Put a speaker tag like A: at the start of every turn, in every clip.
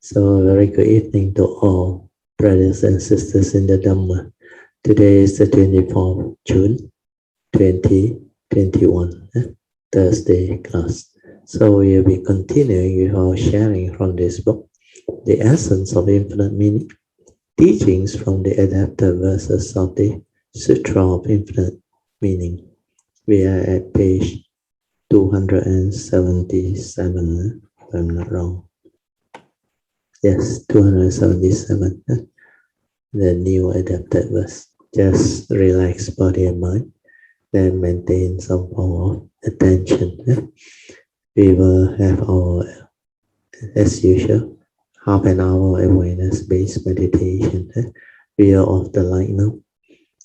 A: So, very good evening to all brothers and sisters in the Dhamma. Today is the 24th June 2021, Thursday class. So, we'll be continuing with our sharing from this book, The Essence of Infinite Meaning, Teachings from the Adapted Verses of the Sutra of Infinite Meaning. We are at page 277, if I'm not wrong. Yes, 277, the new adapted verse. Just relax body and mind, then maintain some form of attention. We will have our, as usual, half an hour awareness-based meditation. We are off the light now,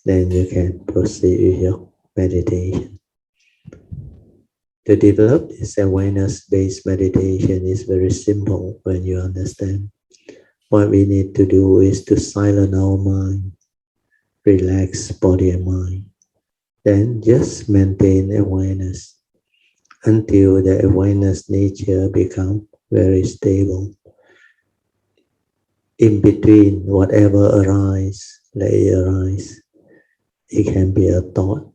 A: then you can proceed with your meditation. To develop this awareness-based meditation is very simple when you understand. What we need to do is to silence our mind, relax body and mind, then just maintain awareness until the awareness nature becomes very stable. In between whatever arises, let it arise. It can be a thought,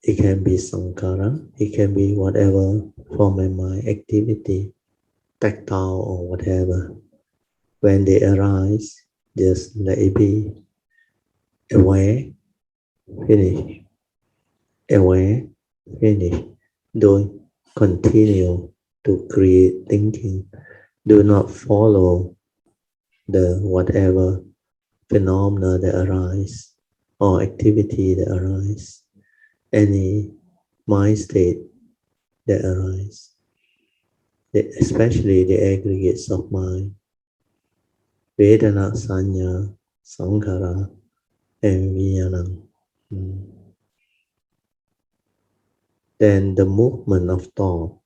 A: it can be sankhara, it can be whatever form of mind activity, tactile or whatever. When they arise, just let it be. Aware, finish. Aware, finish. Don't continue to create thinking. Do not follow the whatever phenomena that arise or activity that arise, any mind state that arise, especially the aggregates of mind, Vedana, Sanya, Sankhara, and Vijnana. Then the movement of thought,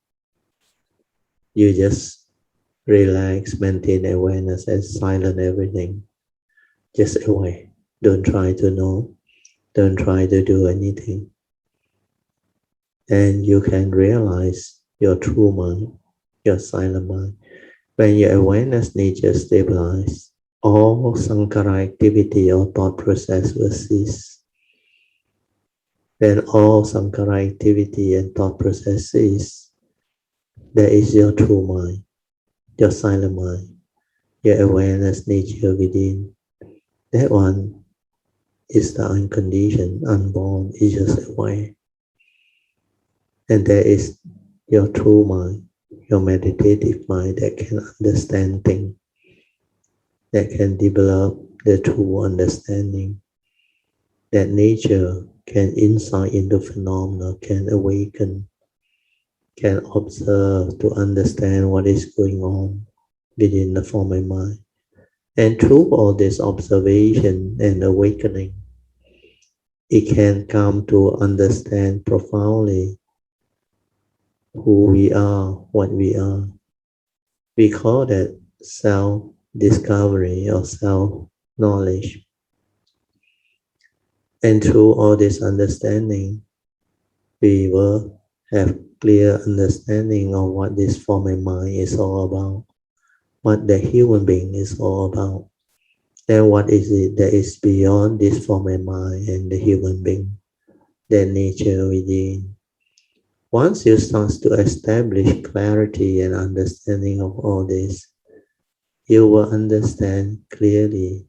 A: you just relax, maintain awareness, and silence everything. Just aware. Don't try to know. Don't try to do anything. And you can realize your true mind, your silent mind. When your awareness nature stabilizes, all sankhara activity or thought process will cease. When all sankhara activity and thought process cease, that is your true mind, your silent mind, your awareness nature within. That one is the unconditioned, unborn, is just aware. And that is your true mind, your meditative mind that can understand things, that can develop the true understanding, that nature can insight into phenomena, can awaken, can observe to understand what is going on within the form of mind. And through all this observation and awakening, it can come to understand profoundly who we are, what we are. We call that self-discovery or self-knowledge. And through all this understanding, we will have clear understanding of what this form of mind is all about, what the human being is all about. Then what is it that is beyond this form of mind and the human being, the nature within? Once you start to establish clarity and understanding of all this, you will understand clearly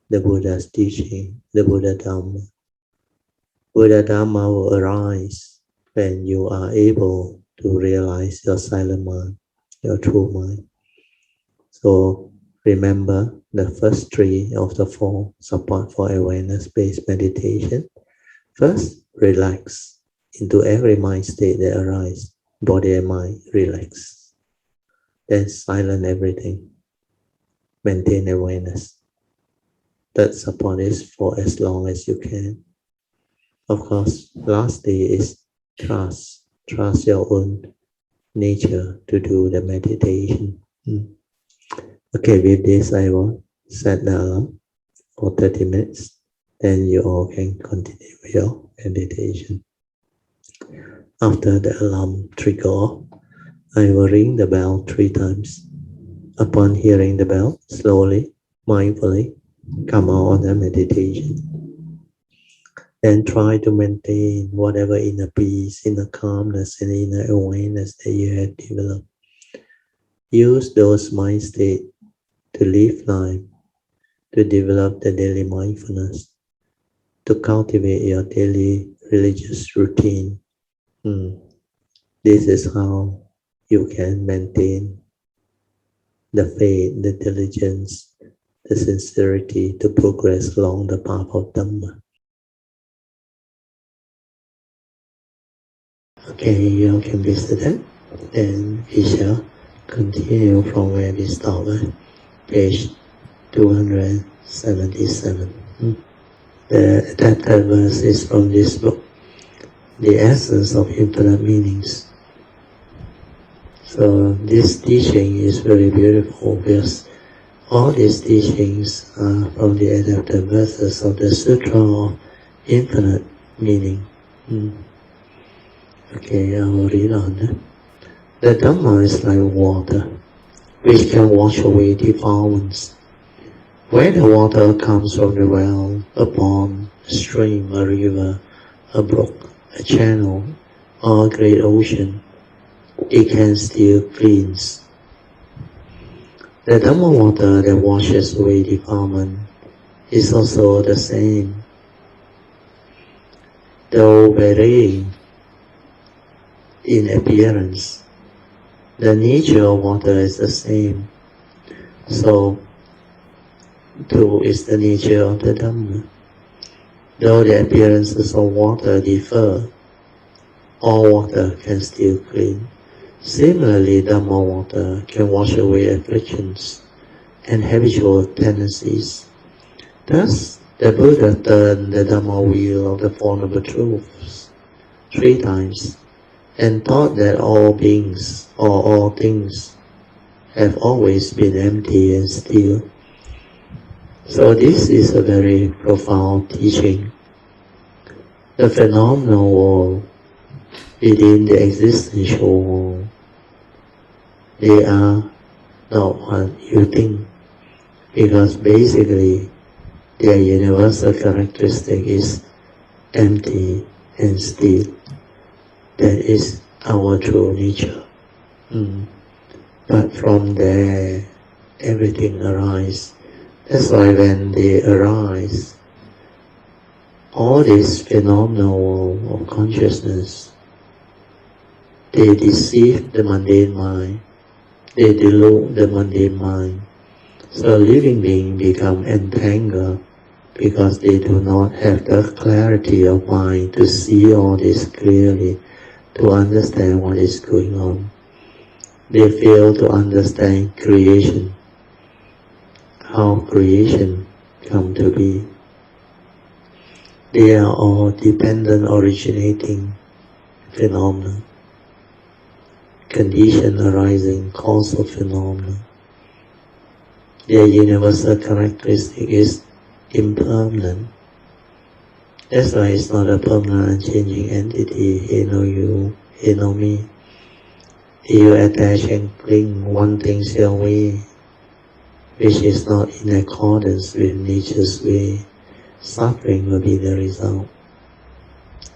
A: the Buddha's teaching, the Buddha Dhamma. Buddha Dhamma will arise when you are able to realize your silent mind, your true mind. So remember the first three of the four support for awareness-based meditation. First, relax into every mind state that arises. Body and mind, relax. Then silence everything. Maintain awareness. That support is for as long as you can. Of course, lastly is trust. Trust your own nature to do the meditation. Okay, with this I will set the alarm for 30 minutes. Then you all can continue your meditation. After the alarm trigger off, I will ring the bell 3 times. Upon hearing the bell, slowly, mindfully, come out of the meditation. Then try to maintain whatever inner peace, inner calmness, and inner awareness that you have developed. Use those mind states to live life, to develop the daily mindfulness, to cultivate your daily religious routine. This is how you can maintain the faith, the diligence, the sincerity to progress along the path of Dhamma. Okay, you can visit it. Then we shall continue from where we started, page 277. The adapted verse is from this book, The Essence of Infinite Meanings. So this teaching is very beautiful because all these teachings are from the adapted verses of the Sutra of Infinite Meaning. Okay, I will read on. The Dhamma is like water, which can wash away defilements. Whether water comes from the well, a pond, a stream, a river, a brook, a channel, or a great ocean, it can still cleanse. The Dhamma water that washes away defilement is also the same. Though varying in appearance, the nature of water is the same. So, too is the nature of the Dhamma. Though the appearances of water differ, all water can still clean. Similarly, Dhamma water can wash away afflictions and habitual tendencies. Thus, the Buddha turned the Dhamma wheel of the Four Noble Truths 3 times and taught that all beings or all things have always been empty and still. So this is a very profound teaching. The phenomenal world within the existential world, they are not what you think, because basically their universal characteristic is empty and still. That is our true nature. But from there, everything arises. That's why when they arise, all this phenomenal world of consciousness, they deceive the mundane mind, they delude the mundane mind. So living beings become entangled because they do not have the clarity of mind to see all this clearly, to understand what is going on. They fail to understand creation, how creation come to be. They are all dependent originating phenomena, condition arising causal phenomena. Their universal characteristic is impermanent. That's why it's not a permanent unchanging entity. He know you, he know me. If you attach and cling one thing's your way, which is not in accordance with nature's way, suffering will be the result.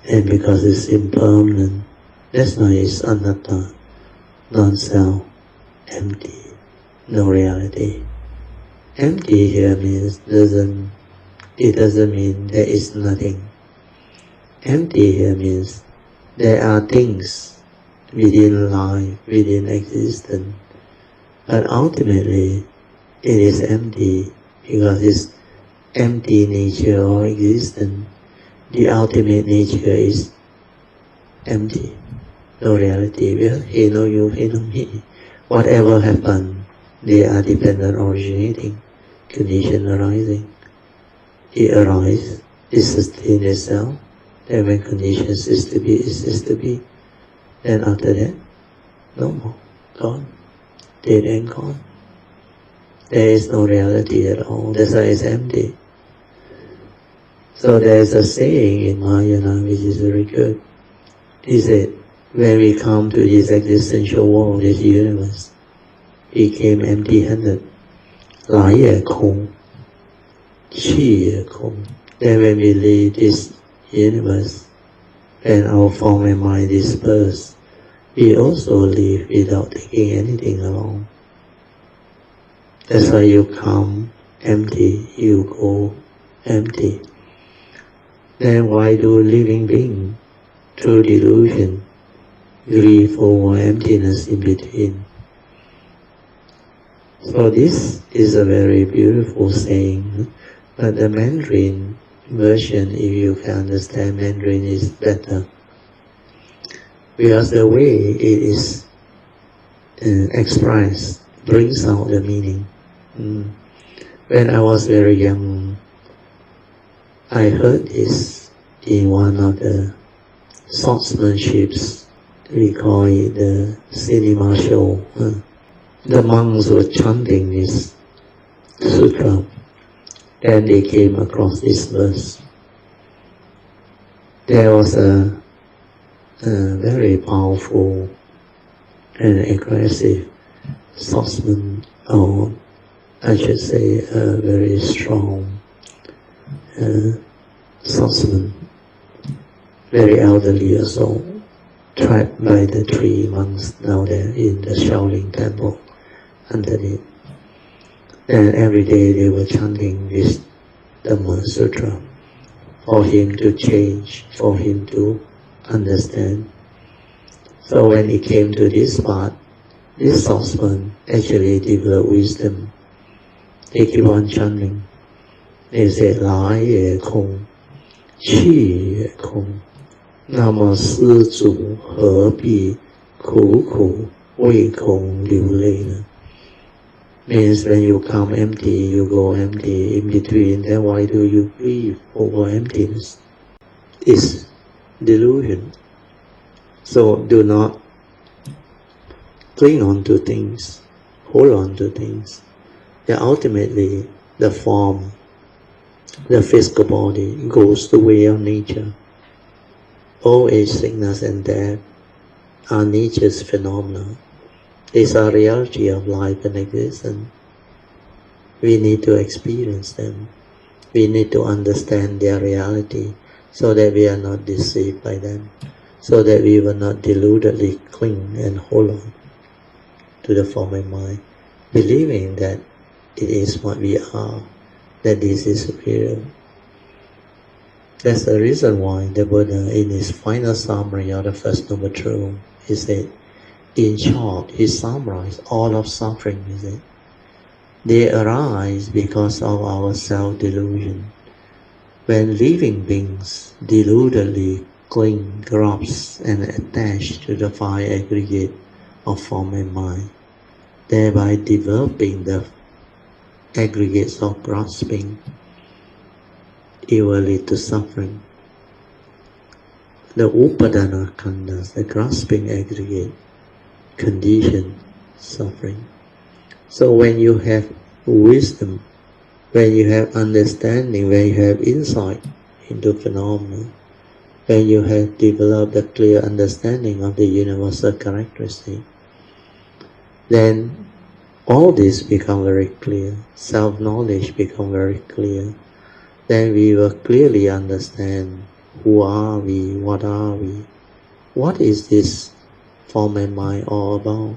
A: And because it's impermanent, that's why it's anatta, non-self, empty, no reality. Empty here means it doesn't mean there is nothing. Empty here means there are things within life, within existence, but ultimately it is empty because it's empty nature or existence. The ultimate nature is empty, no reality. Well, he know you, he know me. Whatever happened, they are dependent originating, condition arising. It arises, it sustains itself, and when conditions cease to be, it ceases to be. Then after that, no more, gone, dead and gone. There is no reality at all, that's why it's empty. So there is a saying in Mahayana which is very good. He said, when we come to this existential world, this universe, became empty-handed, 来也空, chi也空. Then when we leave this universe, when our form and mind disperse, we also leave without taking anything along. That's why you come empty, you go empty. Then why do living beings, through delusion, grieve over emptiness in between? So this is a very beautiful saying, but the Mandarin version, if you can understand Mandarin, is better. Because the way it is expressed brings out the meaning. When I was very young, I heard this in one of the swordsmanships. We call it the cinema show. The monks were chanting this Sutra. Then they came across this verse. There was a very powerful and aggressive swordsman, or I should say a very strong swordsman, very elderly also, trapped by the 3 monks down there in the Shaolin temple underneath. And every day they were chanting this Dhamma Sutra for him to change, for him to understand. So when he came to this part, this swordsman actually developed wisdom. They keep on chanting. They say, 来也空, chi也空, 那么施主何必苦苦为空流泪呢? Means when you come empty, you go empty in between, then why do you grieve over emptiness? It's delusion. So do not cling on to things, hold on to things. And ultimately, the form, the physical body goes the way of nature. Old age, sickness, and death are nature's phenomena. These are reality of life and existence. We need to experience them. We need to understand their reality so that we are not deceived by them, so that we will not deludedly cling and hold on to the form and mind, believing that it is what we are, that this is real. That's the reason why the Buddha, in his final summary of the First Noble Truth, he said, in short, he summarized all of suffering, he said. They arise because of our self-delusion. When living beings deludedly cling, grasp, and attach to the 5 aggregate of form and mind, thereby developing the aggregates of grasping, it will lead to suffering. The upadana khandas, the grasping aggregate, condition suffering. So when you have wisdom, when you have understanding, when you have insight into phenomena, when you have developed a clear understanding of the universal characteristic, then all this become very clear. Self-knowledge become very clear. Then we will clearly understand who are we, what are we, what is this form and mind all about,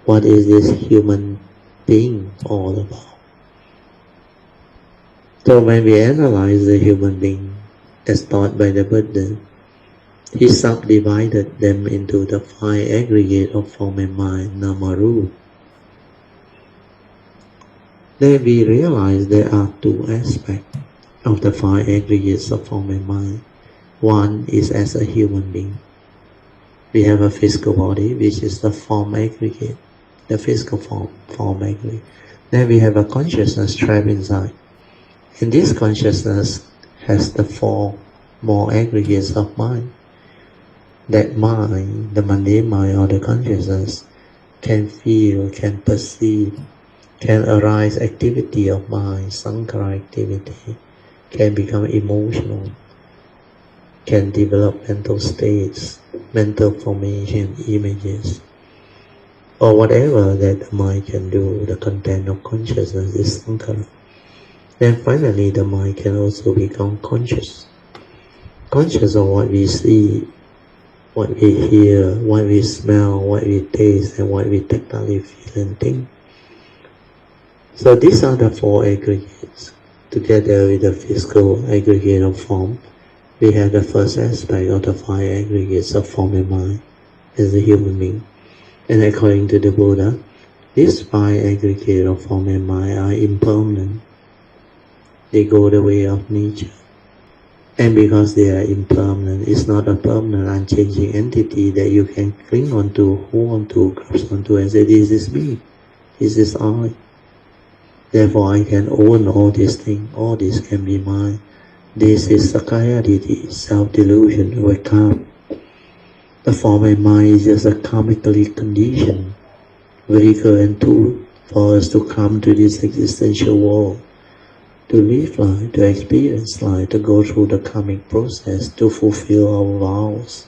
A: what is this human being all about. So when we analyze the human being as taught by the Buddha, he subdivided them into the 5 aggregate of form and mind, Namaru. Then we realize there are 2 aspects of the 5 aggregates of form and mind. One is as a human being. We have a physical body, which is the form aggregate, the physical form aggregate. Then we have a consciousness trapped inside. And this consciousness has the 4 more aggregates of mind. That mind, the mundane mind or the consciousness, can feel, can perceive, can arise activity of mind, sankhara activity, can become emotional, can develop mental states, mental formation, images. or whatever that the mind can do, the content of consciousness is Sankara. Then finally the mind can also become conscious. Conscious of what we see, what we hear, what we smell, what we taste, and what we tactily feel and think. So these are the four aggregates. Together with the physical aggregate of form, we have the first aspect of the five aggregates of form and mind as a human being. And according to the Buddha, these five aggregates of form and mind are impermanent. They go the way of nature. And because they are impermanent, it's not a permanent, unchanging entity that you can cling onto, hold onto, grasp onto, and say, this is me, this is I. Therefore, I can own all these things, all this can be mine. This is Sakaya Ditti, self-delusion, wake up. The form and mind is just a karmically conditioned vehicle and tool for us to come to this existential world, to live life, to experience life, to go through the karmic process, to fulfill our vows,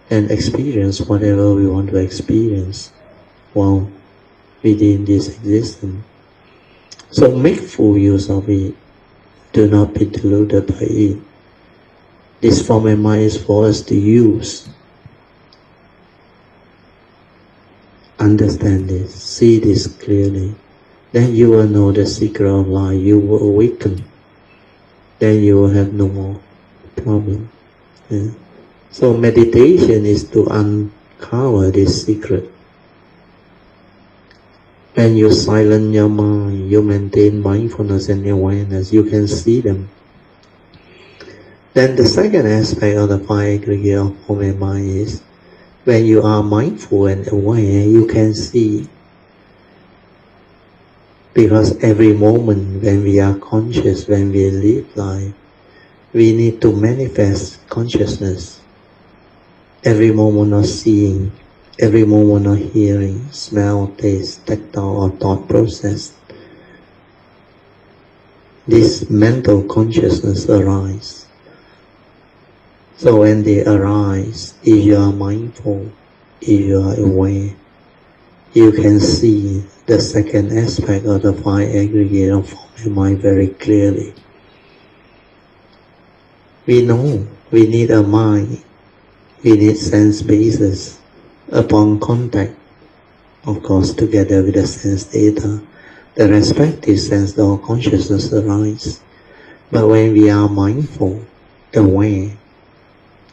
A: and experience whatever we want to experience while within this existence. So make full use of it. Do not be deluded by it. This form and mind is for us to use. Understand this, see this clearly. Then you will know the secret of life, you will awaken. Then you will have no more problem. Yeah. So meditation is to uncover this secret. When you silence your mind, you maintain mindfulness and awareness, you can see them. Then the second aspect of the five aggregate of form and mind is, when you are mindful and aware, you can see. Because every moment when we are conscious, when we live life, we need to manifest consciousness. Every moment of seeing, every moment of hearing, smell, taste, tactile or thought process, this mental consciousness arises. So when they arise, if you are mindful, if you are aware, you can see the second aspect of the five aggregate of form and mind very clearly. We know we need a mind, we need sense basis upon contact, of course together with the sense data, the respective sense or consciousness arise. But when we are mindful, aware,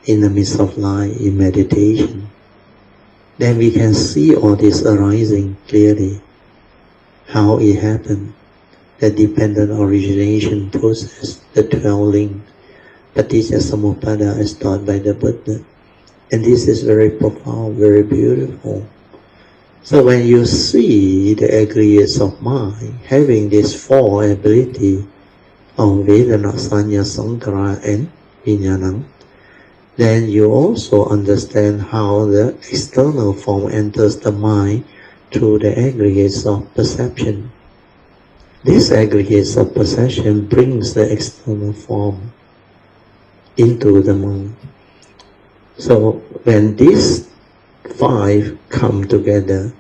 A: in the midst of life, in meditation, then we can see all this arising clearly, how it happened, the dependent origination process, the 12 links, Paticca Samuppada as taught by the Buddha. And this is very profound, very beautiful. So when you see the aggregates of mind having this four ability of Vedana, Sanya, Sankara and Vijnana, then you also understand how the external form enters the mind through the aggregates of perception. This aggregates of perception brings the external form into the mind. So when these five come together,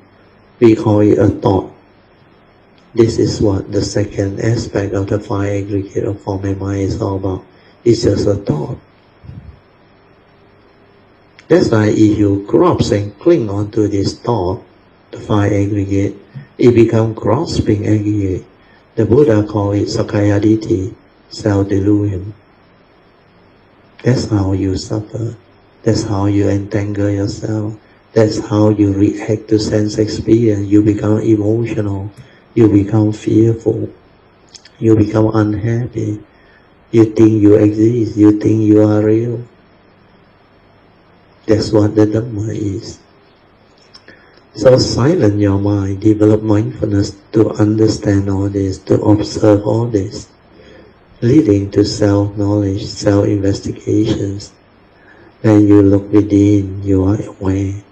A: we call it a thought. This is what the second aspect of the five aggregate of form and mind is all about. It's just a thought. That's why if you grasp and cling onto this thought, the five aggregate, it becomes grasping aggregate. The Buddha called it Sakaya Ditti, self-delusion. That's how you suffer. That's how you entangle yourself. That's how you react to sense experience. You become emotional. You become fearful. You become unhappy. You think you exist. You think you are real. That's what the Dhamma is. So silence your mind, develop mindfulness to understand all this, to observe all this, leading to self-knowledge, self-investigations. When you look within, you are aware.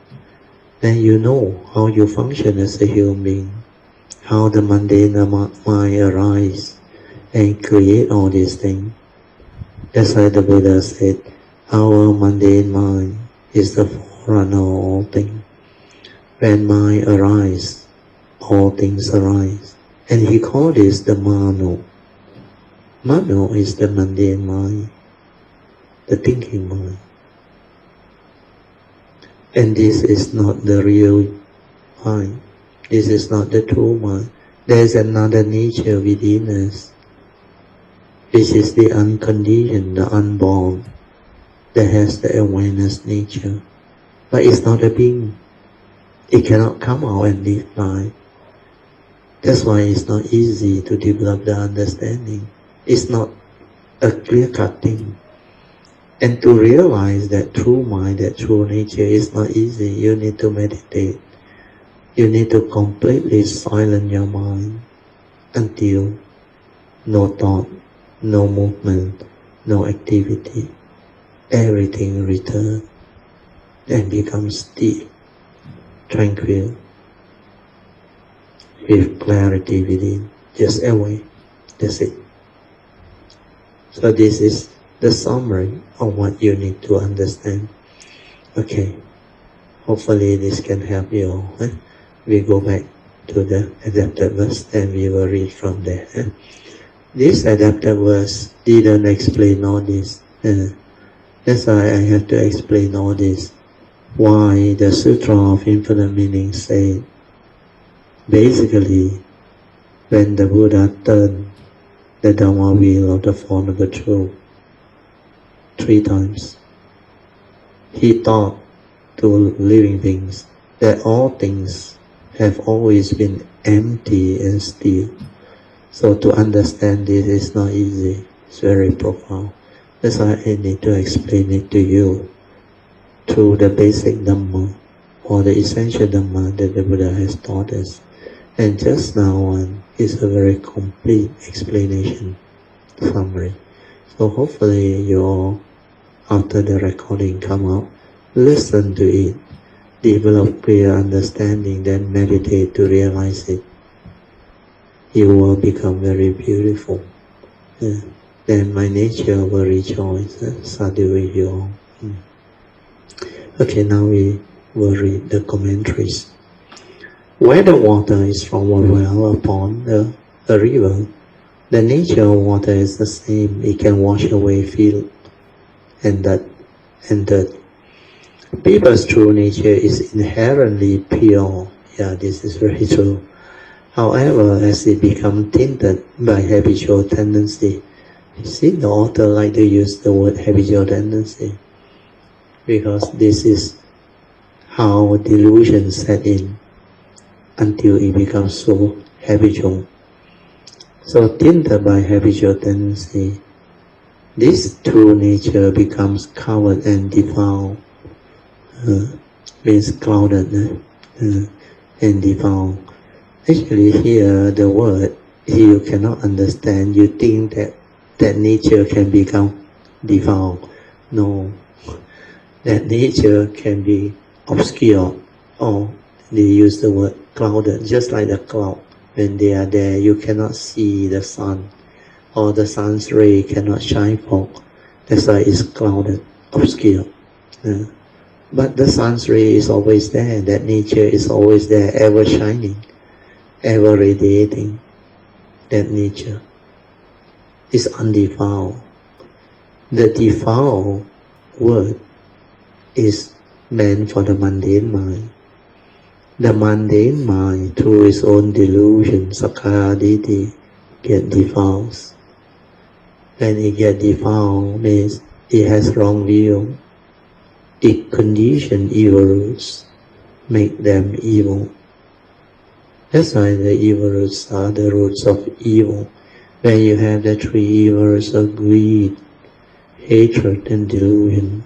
A: Then you know how you function as a human being, how the mundane mind arises and create all these things. That's why the Buddha said, our mundane mind is the forerunner of all things. When mind arises, all things arise. And he called this the Mano. Mano is the mundane mind, the thinking mind. And this is not the real mind. This is not the true mind. There is another nature within us. This is the unconditioned, the unborn, that has the awareness nature. But it's not a being. It cannot come out and live life. That's why it's not easy to develop the understanding. It's not a clear-cut thing. And to realize that true mind, that true nature is not easy. You need to meditate. You need to completely silence your mind until no thought, no movement, no activity. Everything returns and becomes deep, tranquil, with clarity within, just away. That's it. So this is the summary of what you need to understand. Okay, hopefully this can help you all. We go back to the adapted verse and we will read from there. This adapted verse didn't explain all this. That's why I have to explain all this. Why the Sutra of Infinite Meaning said, basically, when the Buddha turned the Dhamma wheel of the Four Noble Truths 3 times, he taught to living beings that all things have always been empty and still. So to understand this is not easy. It's very profound. That's why I need to explain it to you through the basic Dhamma or the essential Dhamma that the Buddha has taught us. And just now on is a very complete explanation summary. So hopefully you all, after the recording come out, listen to it, develop clear understanding, then meditate to realize it. You will become very beautiful. Then my nature will rejoice. Sadhu with you all. Okay, now we will read the commentaries. Where the water is from a well upon a river, the nature of water is the same. It can wash away filth and dirt. People's true nature is inherently pure. Yeah, this is very true. However, as it becomes tinted by habitual tendency, you see the author like to use the word habitual tendency because this is how delusion set in until it becomes so habitual. So tinted by habitual tendency, this true nature becomes covered and defiled, means clouded and defiled. Actually here the word you cannot understand. You think that nature can become defiled. No, that nature can be obscured, or they use the word clouded, just like the cloud. When they are there, you cannot see the sun, or the sun's ray cannot shine forth. That's why it's clouded, obscured. But the sun's ray is always there. That nature is always there, ever shining, ever radiating. That nature is undefiled. The defiled word is meant for the mundane mind. The mundane mind, through its own delusion, sakkaya get defiled. When it get defiled, means it has wrong view. It condition evil roots, make them evil. That's why the evil roots are the roots of evil. When you have the 3 evil roots of greed, hatred, and delusion,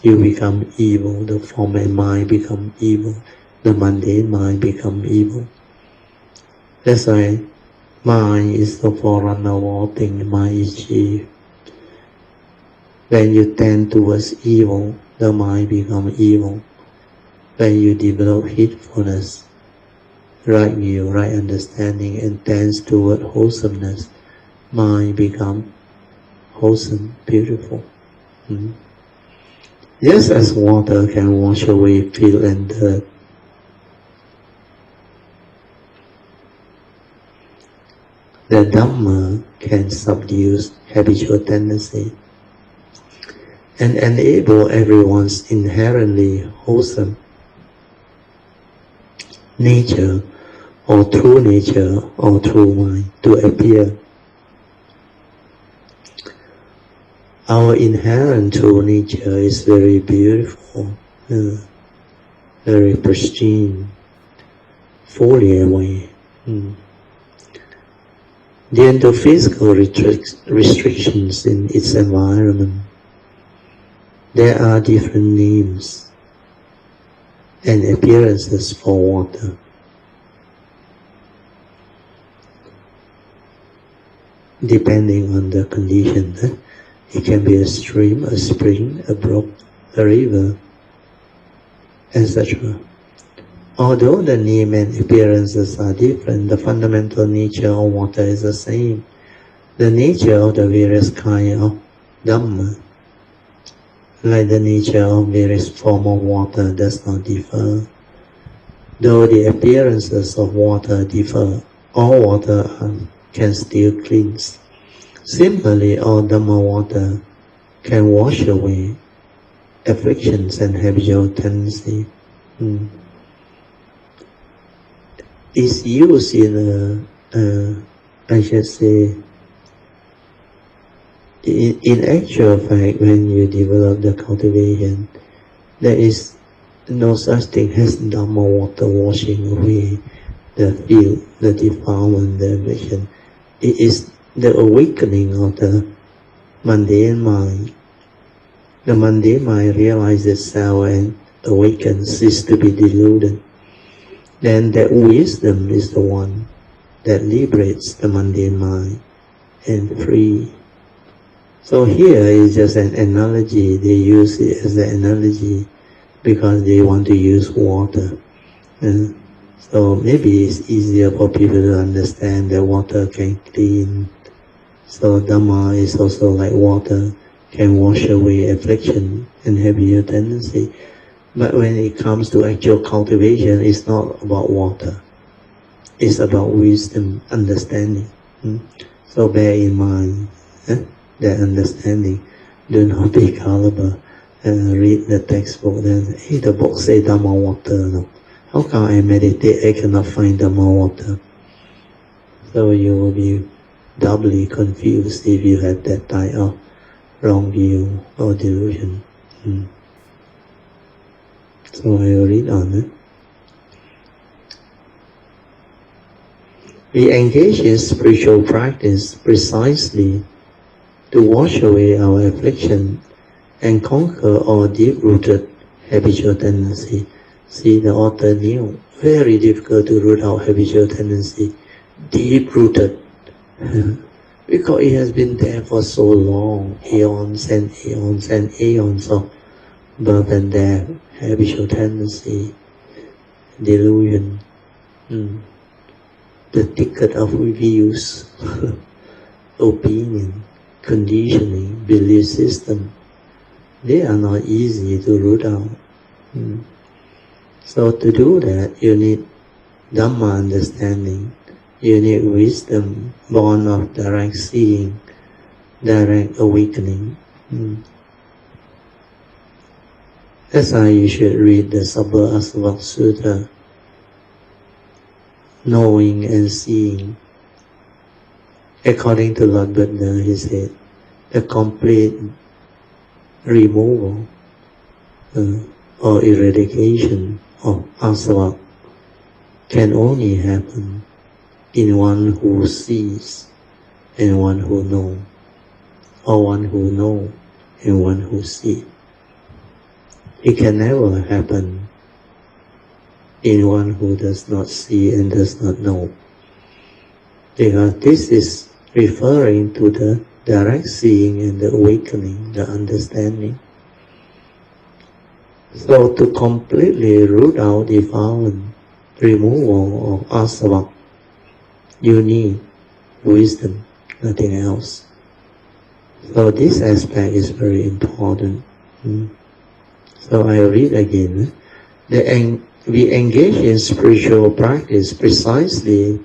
A: you become evil. The form and mind become evil. The mundane mind become evil. That's why mind is the forerunner of all things. Mind is chief. When you tend towards evil, the mind become evil. When you develop heedfulness, right view, right understanding, and tends toward wholesomeness, mind become wholesome, beautiful. Just as water can wash away filth and dirt, The Dhamma can subdue habitual tendency and enable everyone's inherently wholesome nature or true nature or true mind to appear. Our inherent true nature is very beautiful, very pristine, fully aware. Due to physical restrictions in its environment, there are different names and appearances for water. Depending on the condition, it can be a stream, a spring, a brook, a river, etc. Although the name and appearances are different, the fundamental nature of water is the same. The nature of the various kinds of Dhamma, like the nature of various forms of water, does not differ. Though the appearances of water differ, all water can still cleanse. Similarly, all Dhamma water can wash away afflictions and habitual tendency. It's used in I should say, in actual fact, when you develop the cultivation, there is no such thing as Dhamma water washing away the filth, the defilement, the affliction. It is the awakening of the mundane mind. The mundane mind realizes itself and awakens, ceases to be deluded. Then that wisdom is the one that liberates the mundane mind and free. So here is just an analogy. They use it as an analogy because they want to use water. So maybe it's easier for people to understand that water can clean. So Dhamma is also like water, can wash away affliction and habitual tendency. But when it comes to actual cultivation, it's not about water. It's about wisdom, understanding. So bear in mind that understanding. Do not be gullible and read the textbook. Then, hey, the book say Dhamma water. No. How come I meditate, I cannot find Dhamma water? So you will be doubly confused if you have that type of wrong view or delusion. So I will read on. We engage in spiritual practice precisely to wash away our affliction and conquer our deep-rooted habitual tendency. See, the author knew, very difficult to root out habitual tendency, deep-rooted, because it has been there for so long, eons and eons and eons of birth and death, habitual tendency, delusion, the ticket of views, opinion, conditioning, belief system. They are not easy to root out. So to do that, you need Dhamma understanding, you need wisdom born of direct seeing, direct awakening. That's why you should read the Sutra, knowing and seeing. According to Lord Buddha, he said, the complete removal or eradication of asava can only happen in one who sees and one who knows, or one who knows and one who sees. It can never happen in one who does not see and does not know, because this is referring to the direct seeing and the awakening, the understanding. So to completely root out defilement, removal of asava, you need wisdom, nothing else. So this aspect is very important. So I read again. We engage in spiritual practice precisely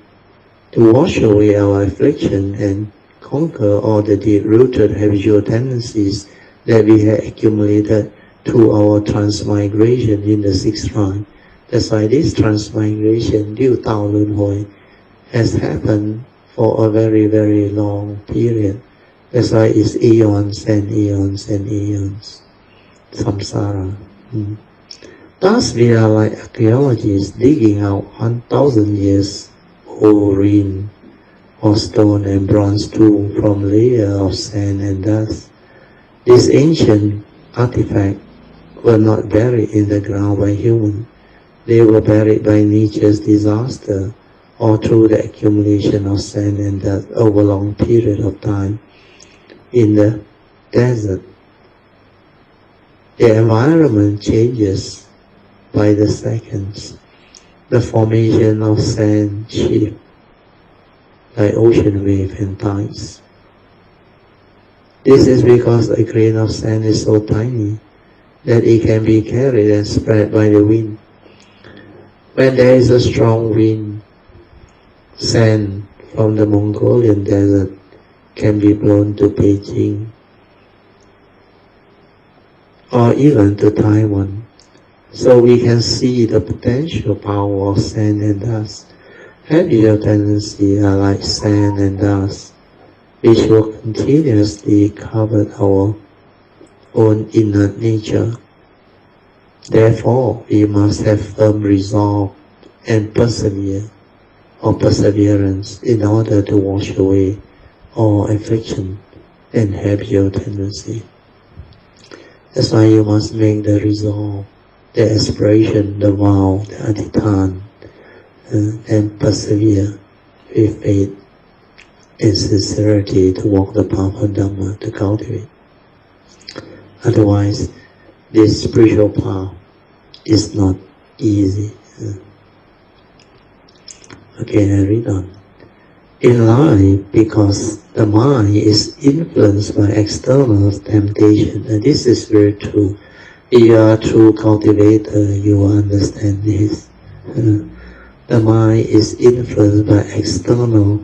A: to wash away our affliction and conquer all the deep-rooted habitual tendencies that we have accumulated through our transmigration in the sixth line. That's why this transmigration, Liu Tao Lun Hui, has happened for a very, very long period. That's why it's eons and eons and eons. Samsara. Thus we are like archaeologists digging out 1,000 years old ruin or stone and bronze tool from layers of sand and dust. These ancient artifacts were not buried in the ground by humans. They were buried by nature's disaster or through the accumulation of sand and dust over a long period of time in the desert. The environment changes by the seconds. The formation of sand shifts like ocean wave and tides. This is because a grain of sand is so tiny that it can be carried and spread by the wind. When there is a strong wind, sand from the Mongolian desert can be blown to Beijing or even to Taiwan. So we can see the potential power of sand and dust. Habitual tendencies are like sand and dust, which will continuously cover our own inner nature. Therefore, we must have firm resolve and perseverance in order to wash away all affliction and habitual tendency. That's why you must make the resolve, the aspiration, the vow, the adhitthana, and persevere with faith and sincerity to walk the path of Dhamma, to cultivate. Otherwise, this spiritual path is not easy. Okay, I read on. In life, because the mind is influenced by external temptation, and this is very true. If you are a true cultivator, you will understand this. The mind is influenced by external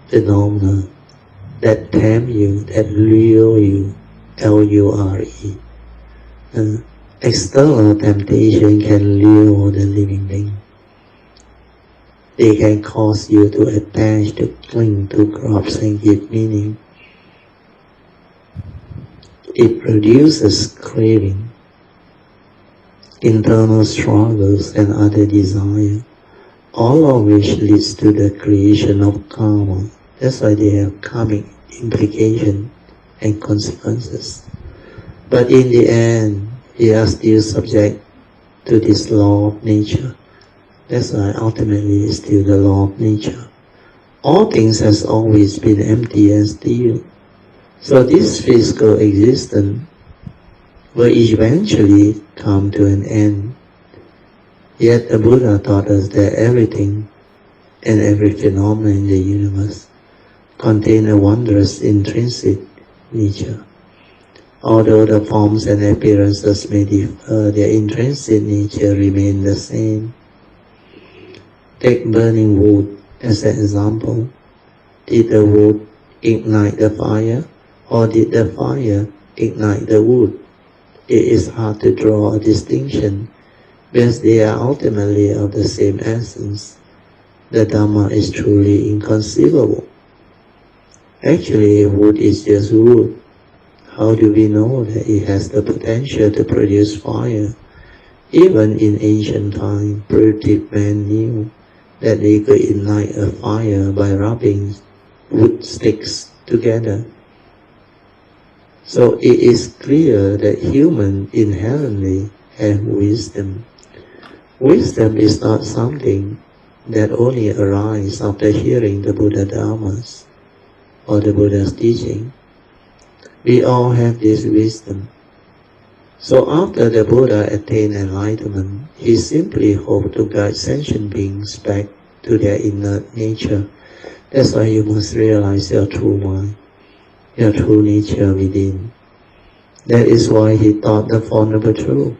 A: phenomena that tempt you, that lure you, L-U-R-E. External temptation can lure the living being. They can cause you to attach, to cling to crops and give meaning. It produces craving, internal struggles and other desires, all of which leads to the creation of karma. That's why they have karmic implication and consequences. But in the end, we are still subject to this law of nature. That's why ultimately it's still the law of nature. All things has always been empty and still. So this physical existence will eventually come to an end. Yet the Buddha taught us that everything and every phenomenon in the universe contain a wondrous intrinsic nature. Although the forms and appearances may differ, their intrinsic nature remains the same. Take burning wood as an example. Did the wood ignite the fire, or did the fire ignite the wood? It is hard to draw a distinction, because they are ultimately of the same essence. The Dhamma is truly inconceivable. Actually, wood is just wood. How do we know that it has the potential to produce fire? Even in ancient times, primitive man knew that they could ignite a fire by rubbing wood sticks together. So it is clear that humans inherently have wisdom. Wisdom is not something that only arises after hearing the Buddha Dhammas or the Buddha's teaching. We all have this wisdom. So after the Buddha attained enlightenment, he simply hoped to guide sentient beings back to their inner nature. That's why you must realize your true mind, your true nature within. That is why he taught the Four Noble Truths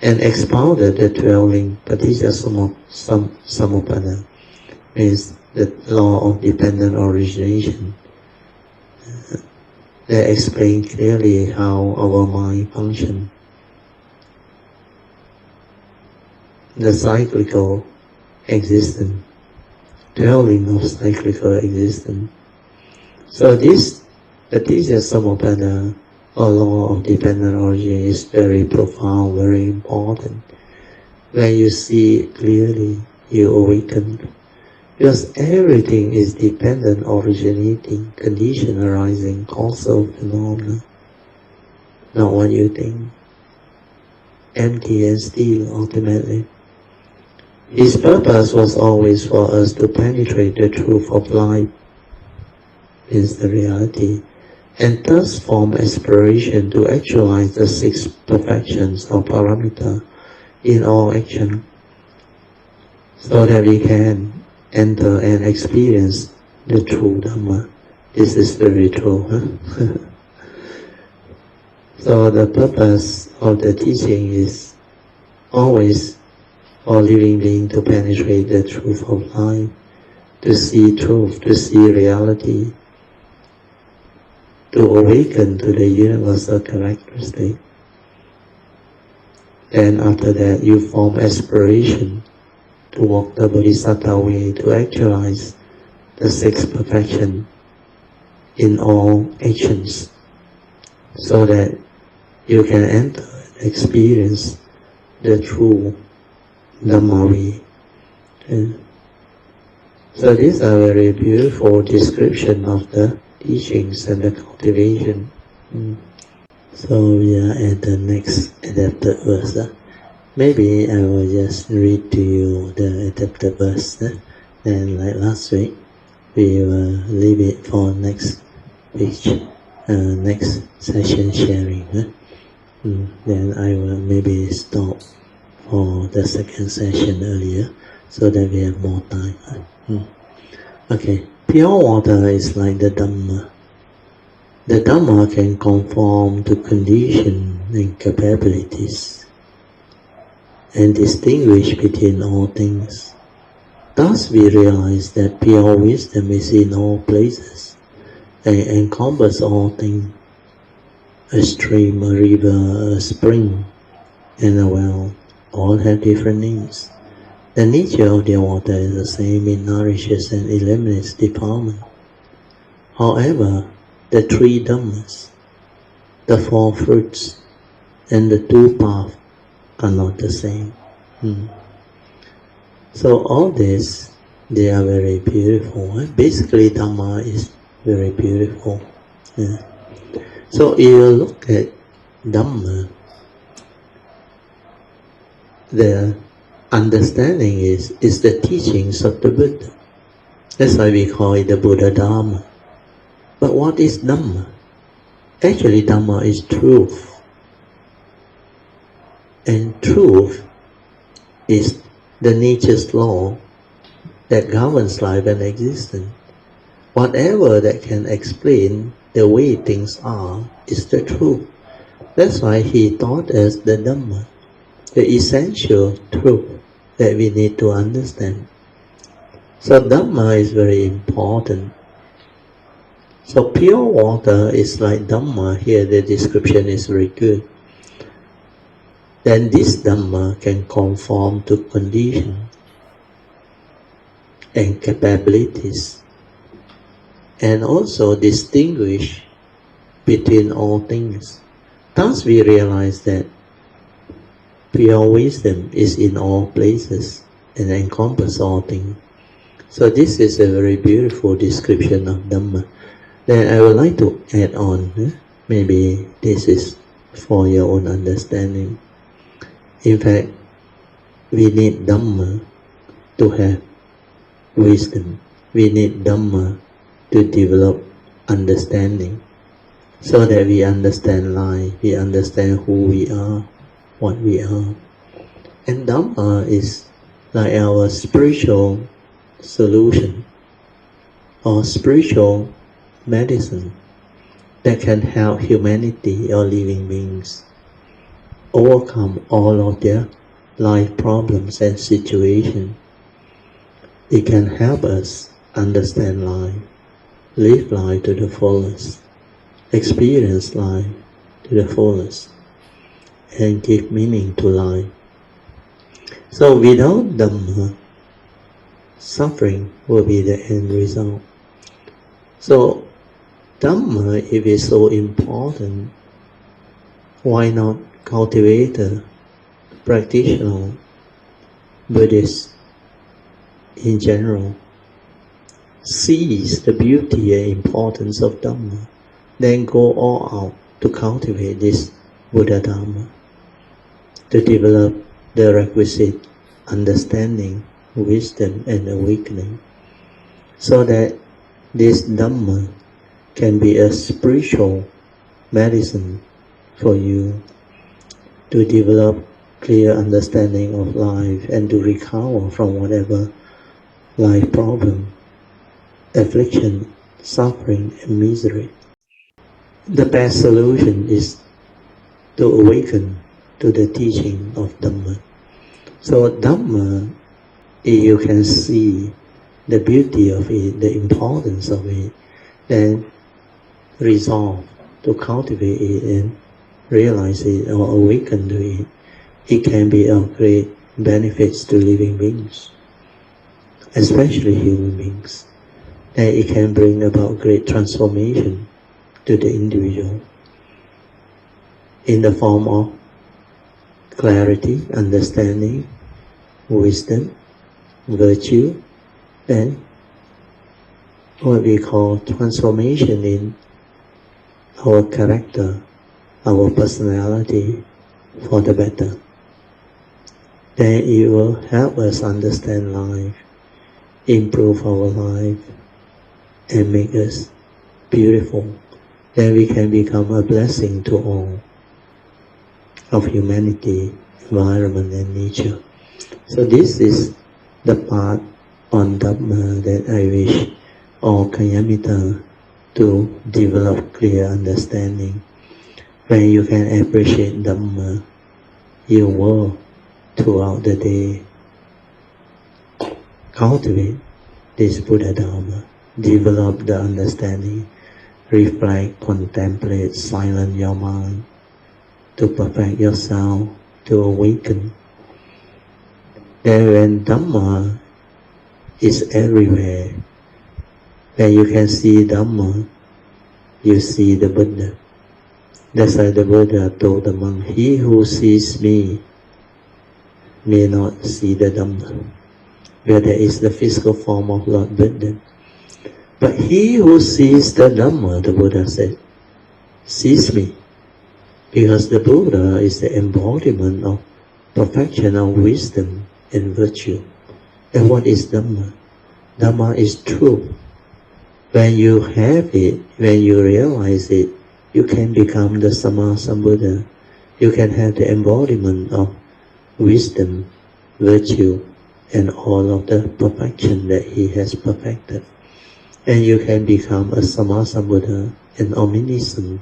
A: and expounded the 12 Paticca Samuppada. is the law of dependent origination that explains clearly how our mind functions. The cyclical existence, dwelling of cyclical existence. So the teacher Samappada, or law of dependent origin, is very profound, very important. When you see it clearly, you awaken. Because everything is dependent, originating, condition arising, causal phenomena, not what you think. Empty and still, ultimately. His purpose was always for us to penetrate the truth of life, is the reality, and thus form aspiration to actualize the six perfections of paramita in all action, so that we can enter and experience the true Dhamma. This is very true. Huh? So the purpose of the teaching is always for living being to penetrate the truth of life, to see truth, to see reality, to awaken to the universal characteristic. Then after that you form aspiration to walk the Bodhisattva way, to actualize the sixth perfection in all actions, so that you can enter and experience the true Dhamma way. So these are very beautiful description of the teachings and the cultivation. So we are at the next adapted verse. Maybe I will just read to you the adapted verse, and like last week, we will leave it for next week, next session sharing. Then I will maybe stop for the second session earlier, so that we have more time. Okay, pure water is like the Dhamma. The Dhamma can conform to condition and capabilities, and distinguish between all things. Thus we realize that pure wisdom is in all places, and encompasses all things. A stream, a river, a spring, and a well, all have different names. The nature of the water is the same, it nourishes and eliminates defilement. However, the three Dhammas, the four fruits, and the two paths are not the same. So all this, they are very beautiful. Basically, Dhamma is very beautiful. So if you look at Dhamma, the understanding is the teachings of the Buddha. That's why we call it the Buddha Dhamma. But what is Dhamma? Actually, Dhamma is truth. And truth is the nature's law that governs life and existence. Whatever that can explain the way things are is the truth. That's why he taught us the Dhamma, the essential truth that we need to understand. So Dhamma is very important. So pure water is like Dhamma. Here the description is very good. Then this Dhamma can conform to conditions and capabilities, and also distinguish between all things. Thus we realize that pure wisdom is in all places and encompasses all things. So this is a very beautiful description of Dhamma. Then I would like to add on, maybe this is for your own understanding. In fact, we need Dhamma to have wisdom. We need Dhamma to develop understanding, so that we understand life, we understand who we are, what we are. And Dhamma is like our spiritual solution, or spiritual medicine that can help humanity or living beings overcome all of their life problems and situations. It can help us understand life, live life to the fullest, experience life to the fullest, and give meaning to life. So without Dhamma, suffering will be the end result. So Dhamma, if it's so important, why not cultivate a practitioner, Buddhists in general, sees the beauty and importance of Dhamma, then go all out to cultivate this Buddha Dhamma, to develop the requisite understanding, wisdom and awakening, so that this Dhamma can be a spiritual medicine for you to develop clear understanding of life and to recover from whatever life problem, affliction, suffering and misery. The best solution is to awaken to the teaching of Dhamma. So Dhamma, if you can see the beauty of it, the importance of it, then resolve to cultivate it and realize it or awaken to it. It can be of great benefits to living beings, especially human beings. And it can bring about great transformation to the individual in the form of clarity, understanding, wisdom, virtue, and what we call transformation in our character, our personality for the better. Then it will help us understand life, improve our life, and make us beautiful. Then we can become a blessing to all of humanity, environment and nature. So this is the part on Dhamma that I wish all Kayamita to develop clear understanding. When you can appreciate Dhamma, you will throughout the day cultivate this Buddha Dhamma, develop the understanding, reflect, contemplate, silence your mind, to perfect yourself, to awaken. Then when Dhamma is everywhere, when you can see Dhamma, you see the Buddha. That's why the Buddha told the monk, he who sees me may not see the Dhamma, where there is the physical form of Lord Buddha. But he who sees the Dhamma, the Buddha said, sees me. Because the Buddha is the embodiment of perfection of wisdom and virtue. And what is Dhamma? Dhamma is truth. When you have it, when you realize it, you can become the Sama Sambuddha. You can have the embodiment of wisdom, virtue, and all of the perfection that he has perfected. And you can become a Sama Sambuddha, an omniscient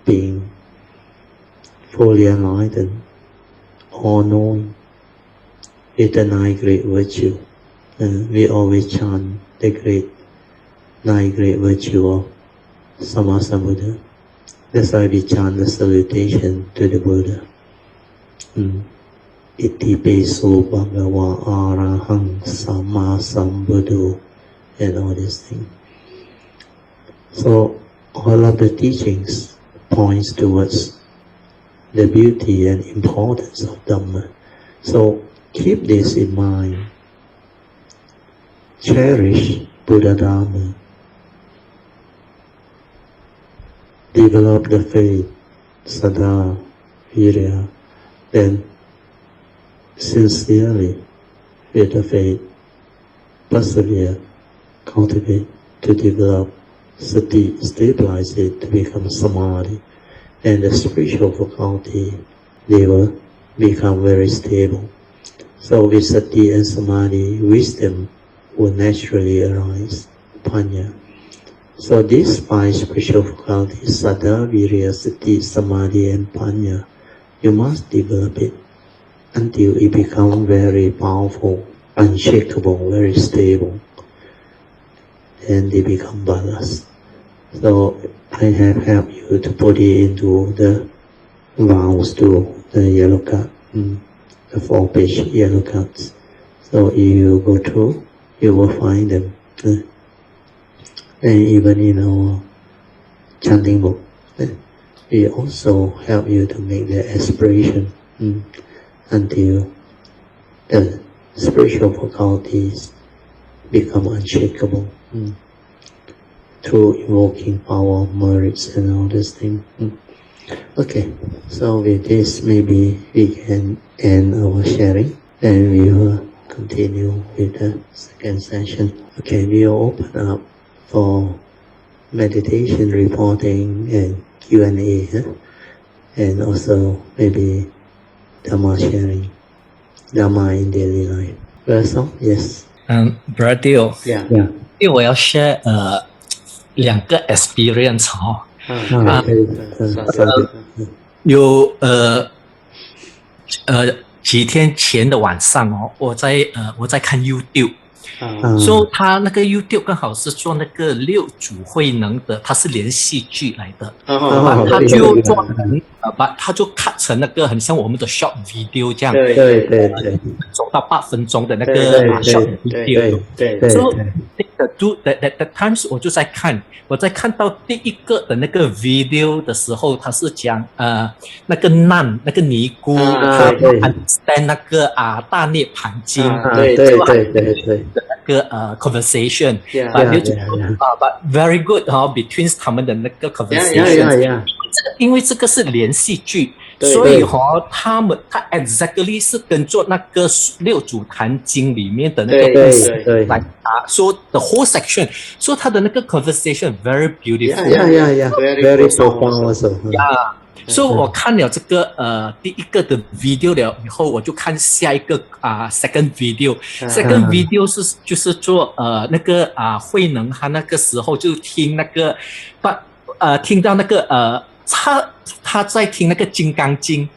A: being, fully enlightened, all-knowing, with the 9 great virtues. We always chant the 9 great virtues of Sama Sambuddha. That's why we chant the salutation to the Buddha. Iti peso bhagava arahang sama sambuddho, and all these things. So all of the teachings points towards the beauty and importance of Dhamma. So keep this in mind. Cherish Buddha Dhamma. Develop the faith, Saddha, Virya, then sincerely with the faith, persevere, cultivate to develop sati, stabilize it to become samadhi, and the spiritual faculty, they will become very stable. So with sati and samadhi, wisdom will naturally arise, panya. So these 5 spiritual faculties, Saddha, Virya, Sati, Samadhi and Panya, you must develop it until it becomes very powerful, unshakable, very stable, and they become ballast. So I have helped you to put it into the rounds to the yellow card, the 4-page yellow cards. So if you go through, you will find them. And even in our chanting book, we also help you to make the aspiration until the spiritual faculties become unshakable through invoking power, merits, and all these things. Okay, so with this, maybe we can end our sharing, and we will continue with the second session. Okay, we will open up for meditation reporting and Q&A, and also maybe Dhamma sharing, Dhamma in daily life. Russell, yes.
B: Brother,
A: Yeah.
B: 因为我要 share 两个 experience 有几天前的晚上我在看 YouTube。所以他那个 YouTube 刚好是做那个六祖慧能的，它是连续剧来的，他就做他就 cut 成那个很像我们的 short video 这样，
A: 对
B: 走到8分钟的那个short video。So that times 我就在看，我在看到第一个的那个 video 的时候，他是讲那个难那个尼姑，他 understand 那个大涅槃经，对那个conversation， but very good between 他们的那个 conversation， 因为这个是连续剧，所以他 exactly 是跟着那个六祖坛经里面的那个故事来答，说 the whole section， 说他的那个 conversation very beautiful，very
A: profound also。
B: 所以我看了这个第一个的 video 了以后，我就看下一个second video。second video 就是做那个慧能他那个时候就听那个听到那个他在听那个金刚经，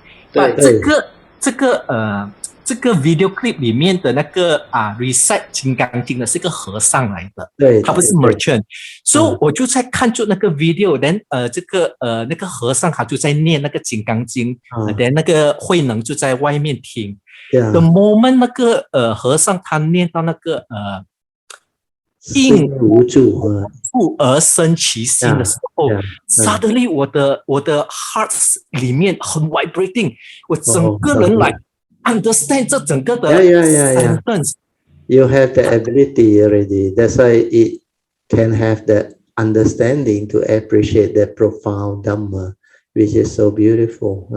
B: 这个 video clip 里面的那个recite 金刚经的是个和尚来的，他不是 merchant， 所以我就在看着那个 video， then 这个那个和尚他就在念那个金刚经，then 那个慧能就在外面听。The moment 那个和尚他念到那个应无住而生其心的时候，suddenly 我的 heart 里面很 vibrating， 我整个人来understand 这整个的 sentence。
A: You have the ability already. That's why it can have the understanding to appreciate that profound Dhamma, which is so beautiful.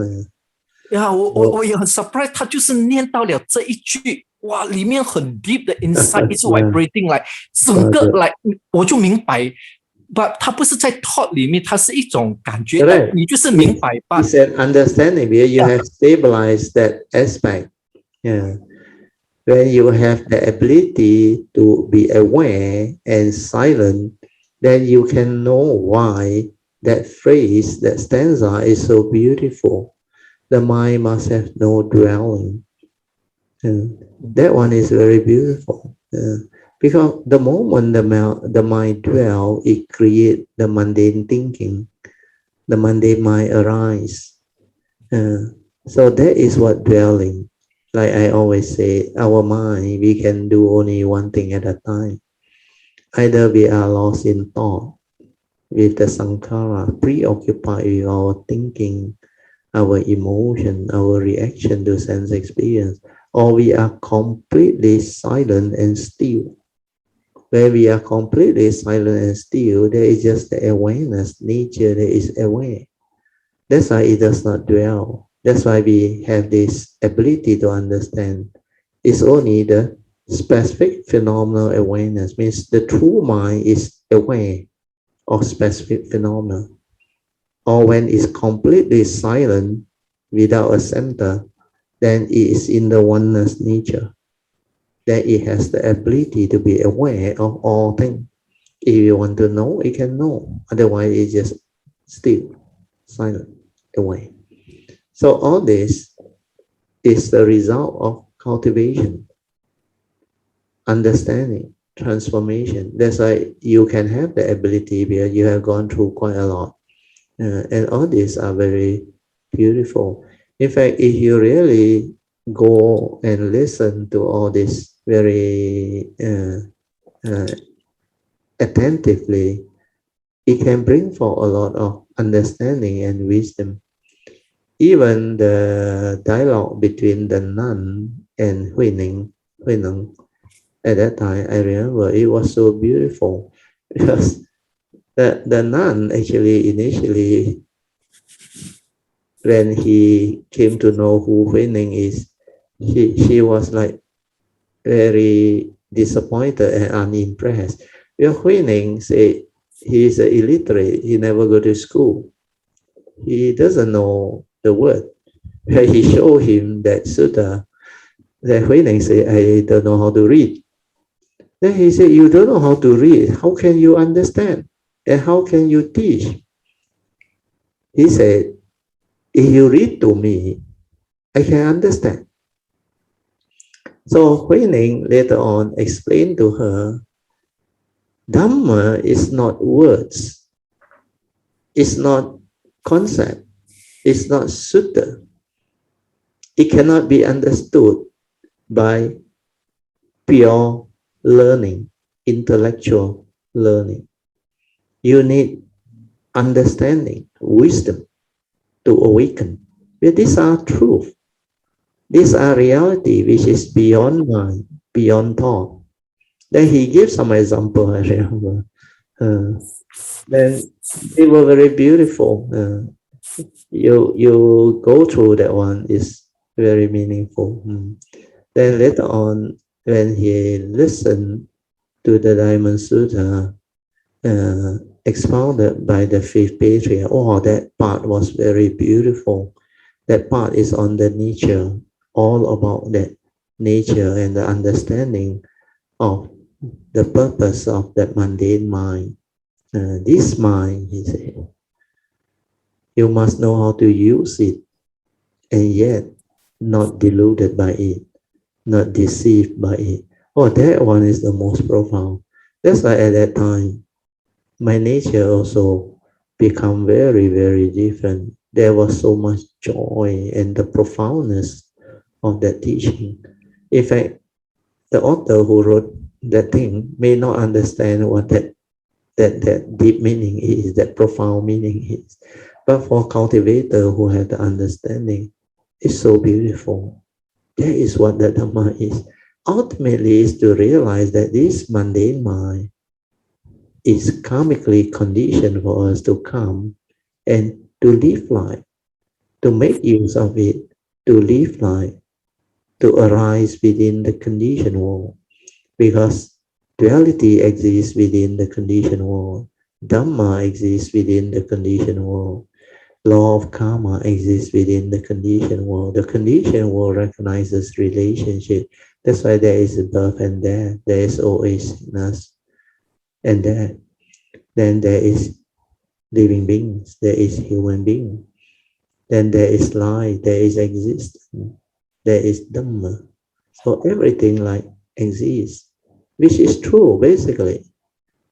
B: 我也很 surprised， 他就是念到了这一句，哇，里面很 deep 的 insight， 一直 vibrating 来，整个来我就明白。But 它不是在 thought 里面，它是一种感觉，你就是明白吧。
A: It's an understanding where you have stabilized that aspect. Yeah. When you have the ability to be aware and silent, then you can know why that phrase, that stanza is so beautiful. The mind must have no dwelling. That one is very beautiful. Because the moment the mind dwell, it creates the mundane thinking. The mundane mind arise. So that is what dwelling. Like I always say, our mind, we can do only one thing at a time. Either we are lost in thought with the sankhara, preoccupied with our thinking, our emotion, our reaction to sense experience, or we are completely silent and still. Where we are completely silent and still, there is just the awareness, nature that is aware. That's why it does not dwell. That's why we have this ability to understand. It's only the specific phenomenal awareness, means the true mind is aware of specific phenomena. Or when it's completely silent without a center, then it is in the oneness nature. That it has the ability to be aware of all things. If you want to know, it can know. Otherwise, it's just still, silent, away. So all this is the result of cultivation. understanding, transformation. That's why you can have the ability because you have gone through quite a lot. And all these are very beautiful. In fact, if you really go and listen to all this very attentively, it can bring for a lot of understanding and wisdom. Even the dialogue between the nun and Huineng, at that time, I remember it was so beautiful because the nun actually initially, when he came to know who Huineng is, she was like very disappointed and unimpressed. Because Huineng said he is illiterate, he never go to school, he doesn't know the word. He showed him that Sutra, that Huineng said, I don't know how to read. Then he said, you don't know how to read, how can you understand? And how can you teach? He said, if you read to me, I can understand. So Huining later on explained to her, Dhamma is not words, it's not concept, it's not sutta. It cannot be understood by pure learning, intellectual learning. You need understanding, wisdom to awaken. But these are truth. These are reality which is beyond mind, beyond thought. Then he gives some example, I remember. Then they were very beautiful. You go through that one is very meaningful. Then later on, when he listened to the Diamond Sutta expounded by the fifth patriarch, oh, that part was very beautiful. That part is on the nature, all about that nature and the understanding of the purpose of that mundane mind. This mind, he said, you must know how to use it and yet not deluded by it, not deceived by it. Oh, that one is the most profound. That's why at that time, my nature also become very, very different. There was so much joy and the profoundness of that teaching. In fact, the author who wrote that thing may not understand what that deep meaning is, that profound meaning is. But for cultivator who have the understanding, it's so beautiful. That is what the Dhamma is. Ultimately is to realize that this mundane mind is karmically conditioned for us to come and to live life, to make use of it, to live life, to arise within the conditioned world. Because duality exists within the conditioned world. Dhamma exists within the conditioned world. Law of karma exists within the conditioned world. The conditioned world recognizes relationship. That's why there is birth and death. There is always sickness and death. Then there is living beings. There is human being. Then there is life. There is existence. There is Dhamma. So everything like exists, which is true basically.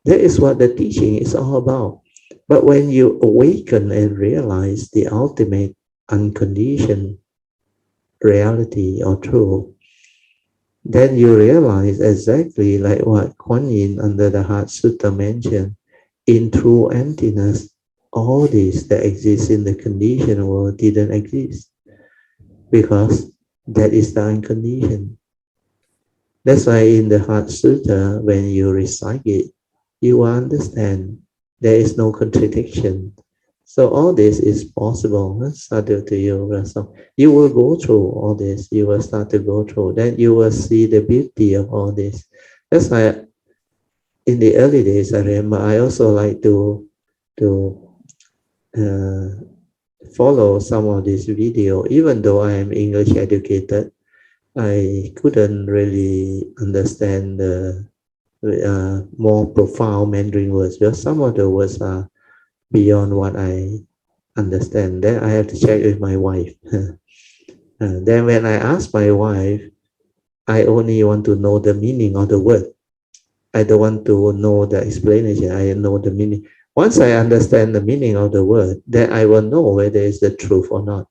A: That is what the teaching is all about. But when you awaken and realize the ultimate unconditioned reality or truth, then you realize exactly like what Kuan Yin under the Heart Sutta mentioned, in true emptiness, all this that exists in the conditioned world didn't exist because that is the unconditioned. That's why in the Heart Sutta, when you recite it, you will understand there is no contradiction. So all this is possible. Sadhu to you, Rasam. You will go through all this. You will start to go through. Then you will see the beauty of all this. That's why in the early days, I remember I also like to uh, follow some of this video. Even though I am English educated, I couldn't really understand the more profound Mandarin words because some of the words are beyond what I understand. Then I have to check with my wife. Then when I asked my wife, I only want to know the meaning of the word. I don't want to know the explanation. I know the meaning. Once I understand the meaning of the word, then I will know whether it's the truth or not.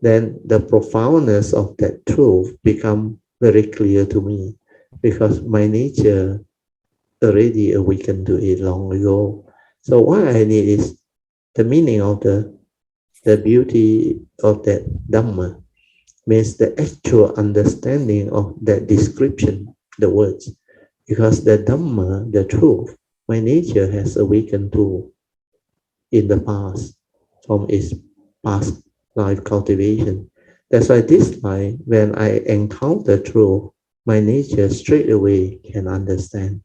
A: Then the profoundness of that truth become very clear to me, because my nature already awakened to it long ago. So what I need is the meaning of the beauty of that Dhamma, means the actual understanding of that description, the words. Because the Dhamma, the truth, my nature has awakened to in the past from its past life cultivation. That's why this life, when I encounter truth, my nature straight away can understand.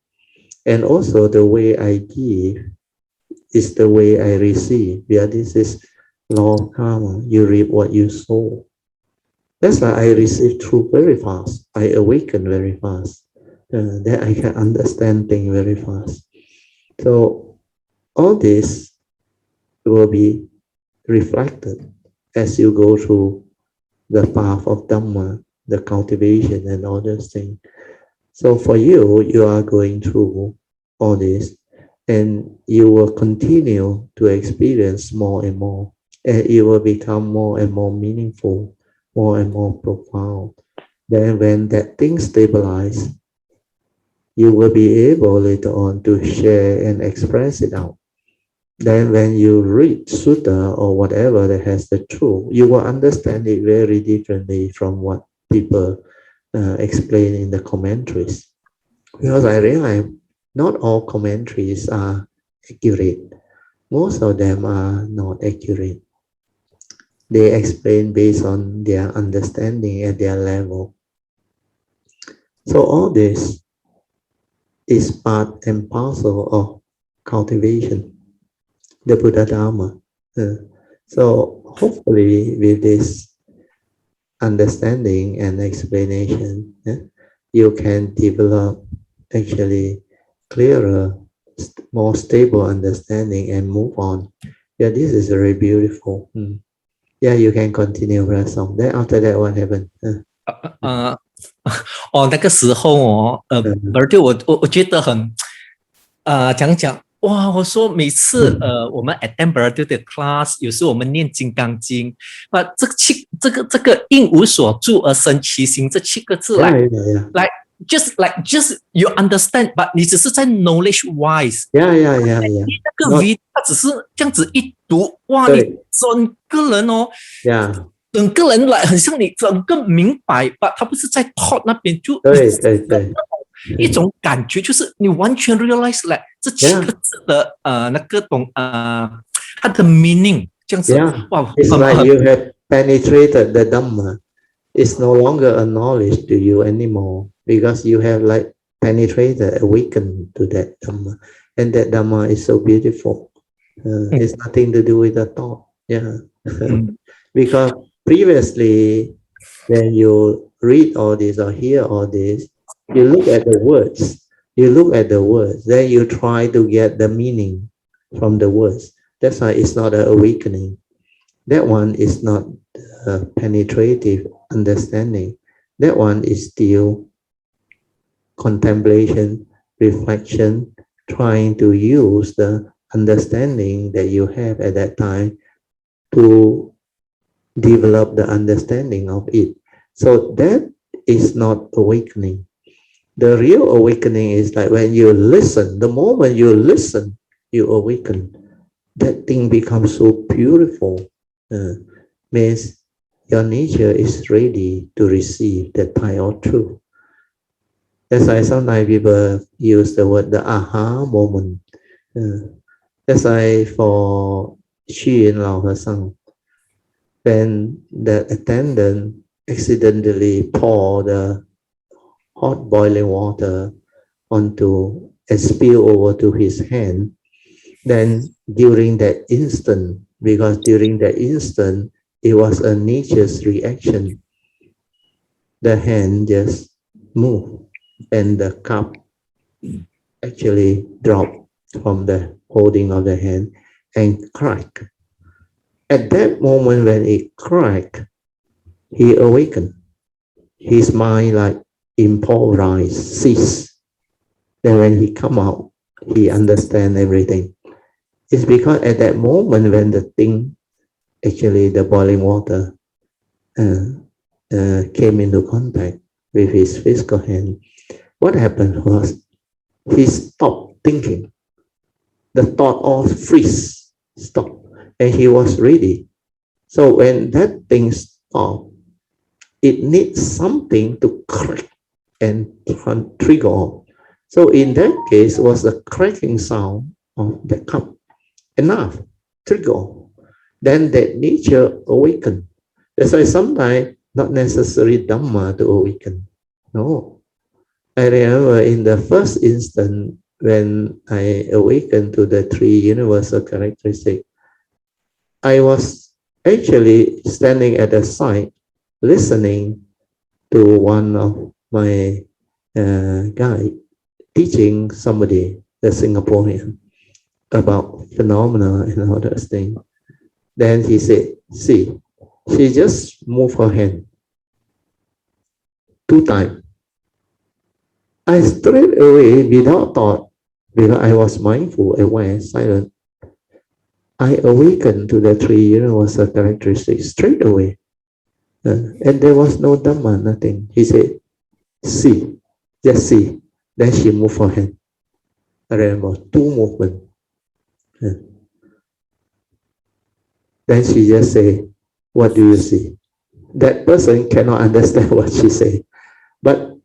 A: And also the way I give is the way I receive. Yeah, this is law of karma. You reap what you sow. That's why I receive truth very fast. I awaken very fast. Then I can understand things very fast. So all this will be reflected as you go through the path of Dhamma, the cultivation and all those things. So for you, you are going through all this, and you will continue to experience more and more, and it will become more and more meaningful, more and more profound. Then when that thing stabilizes, you will be able later on to share and express it out. Then when you read Sutra or whatever that has the truth, you will understand it very differently from what people explain in the commentaries. Because I realize not all commentaries are accurate. Most of them are not accurate. They explain based on their understanding at their level. So all this is part and parcel of cultivation, the Buddha Dharma. So hopefully with this understanding and explanation, you can develop actually clearer, more stable understanding and move on. Yeah, this is very beautiful. Yeah, you can continue rest of. Then after that, what happened?
B: 那个时候哦，而且我觉得很，讲哇，我说每次我们 attend Baradio 的 class， 有时我们念金刚经，这个应无所住而生其心这7个字来 just you understand， but 你只是在 knowledge wise， 你那个 V 它只是这样子一读，哇，你整个人哦，整个人来很像你整个明白吧，它不是在 thought 那边就
A: 对。
B: 一种感觉，就是你完全 realize 了这7个字的那个它的 meaning 这样子。哇
A: It's like you have penetrated the Dhamma. It's no longer a knowledge to you anymore, because you have like penetrated, awakened to that Dhamma, and that Dhamma is so beautiful. It's nothing to do with the thought. Because previously, when you read all this or hear all this, you look at the words. Then you try to get the meaning from the words. That's why it's not an awakening. That one is not a penetrative understanding. That one is still contemplation, reflection, trying to use the understanding that you have at that time to develop the understanding of it. So that is not awakening. The real awakening is like when you listen, the moment you listen, you awaken. That thing becomes so beautiful. Means your nature is ready to receive that type of truth. That's why sometimes people use the word the aha moment. That's why for Xu Yin Lao Hasang, when the attendant accidentally pour the hot boiling water onto and spill over to his hand, then during that instant, because during that instant, it was a nature's reaction, the hand just moved and the cup actually dropped from the holding of the hand and cracked. At that moment when it cracked, he awakened. his mind like improvised, cease. Then when he come out, he understand everything. It's because at that moment when the thing, actually the boiling water, came into contact with his physical hand, what happened was he stopped thinking. The thought all freeze, stop, and he was ready. So when that thing stopped, it needs something to crack and trigger off. So in that case, was the cracking sound of the cup enough trigger? Then that nature awaken. That's why sometimes not necessary Dhamma to awaken. No. I remember in the first instant when I awakened to the three universal characteristics, I was actually standing at the side listening to one of my guide teaching somebody, the Singaporean, about phenomena and all those things. Then he said, see, she just moved her hand 2 times. I straight away, without thought, because I was mindful, aware, silent, I awakened to the three universal characteristics straight away. And there was no Dhamma, nothing. He said, see, just see. Then she moved her hand. I remember 2 movements. Then she just say, what do you see? That person cannot understand what she say. But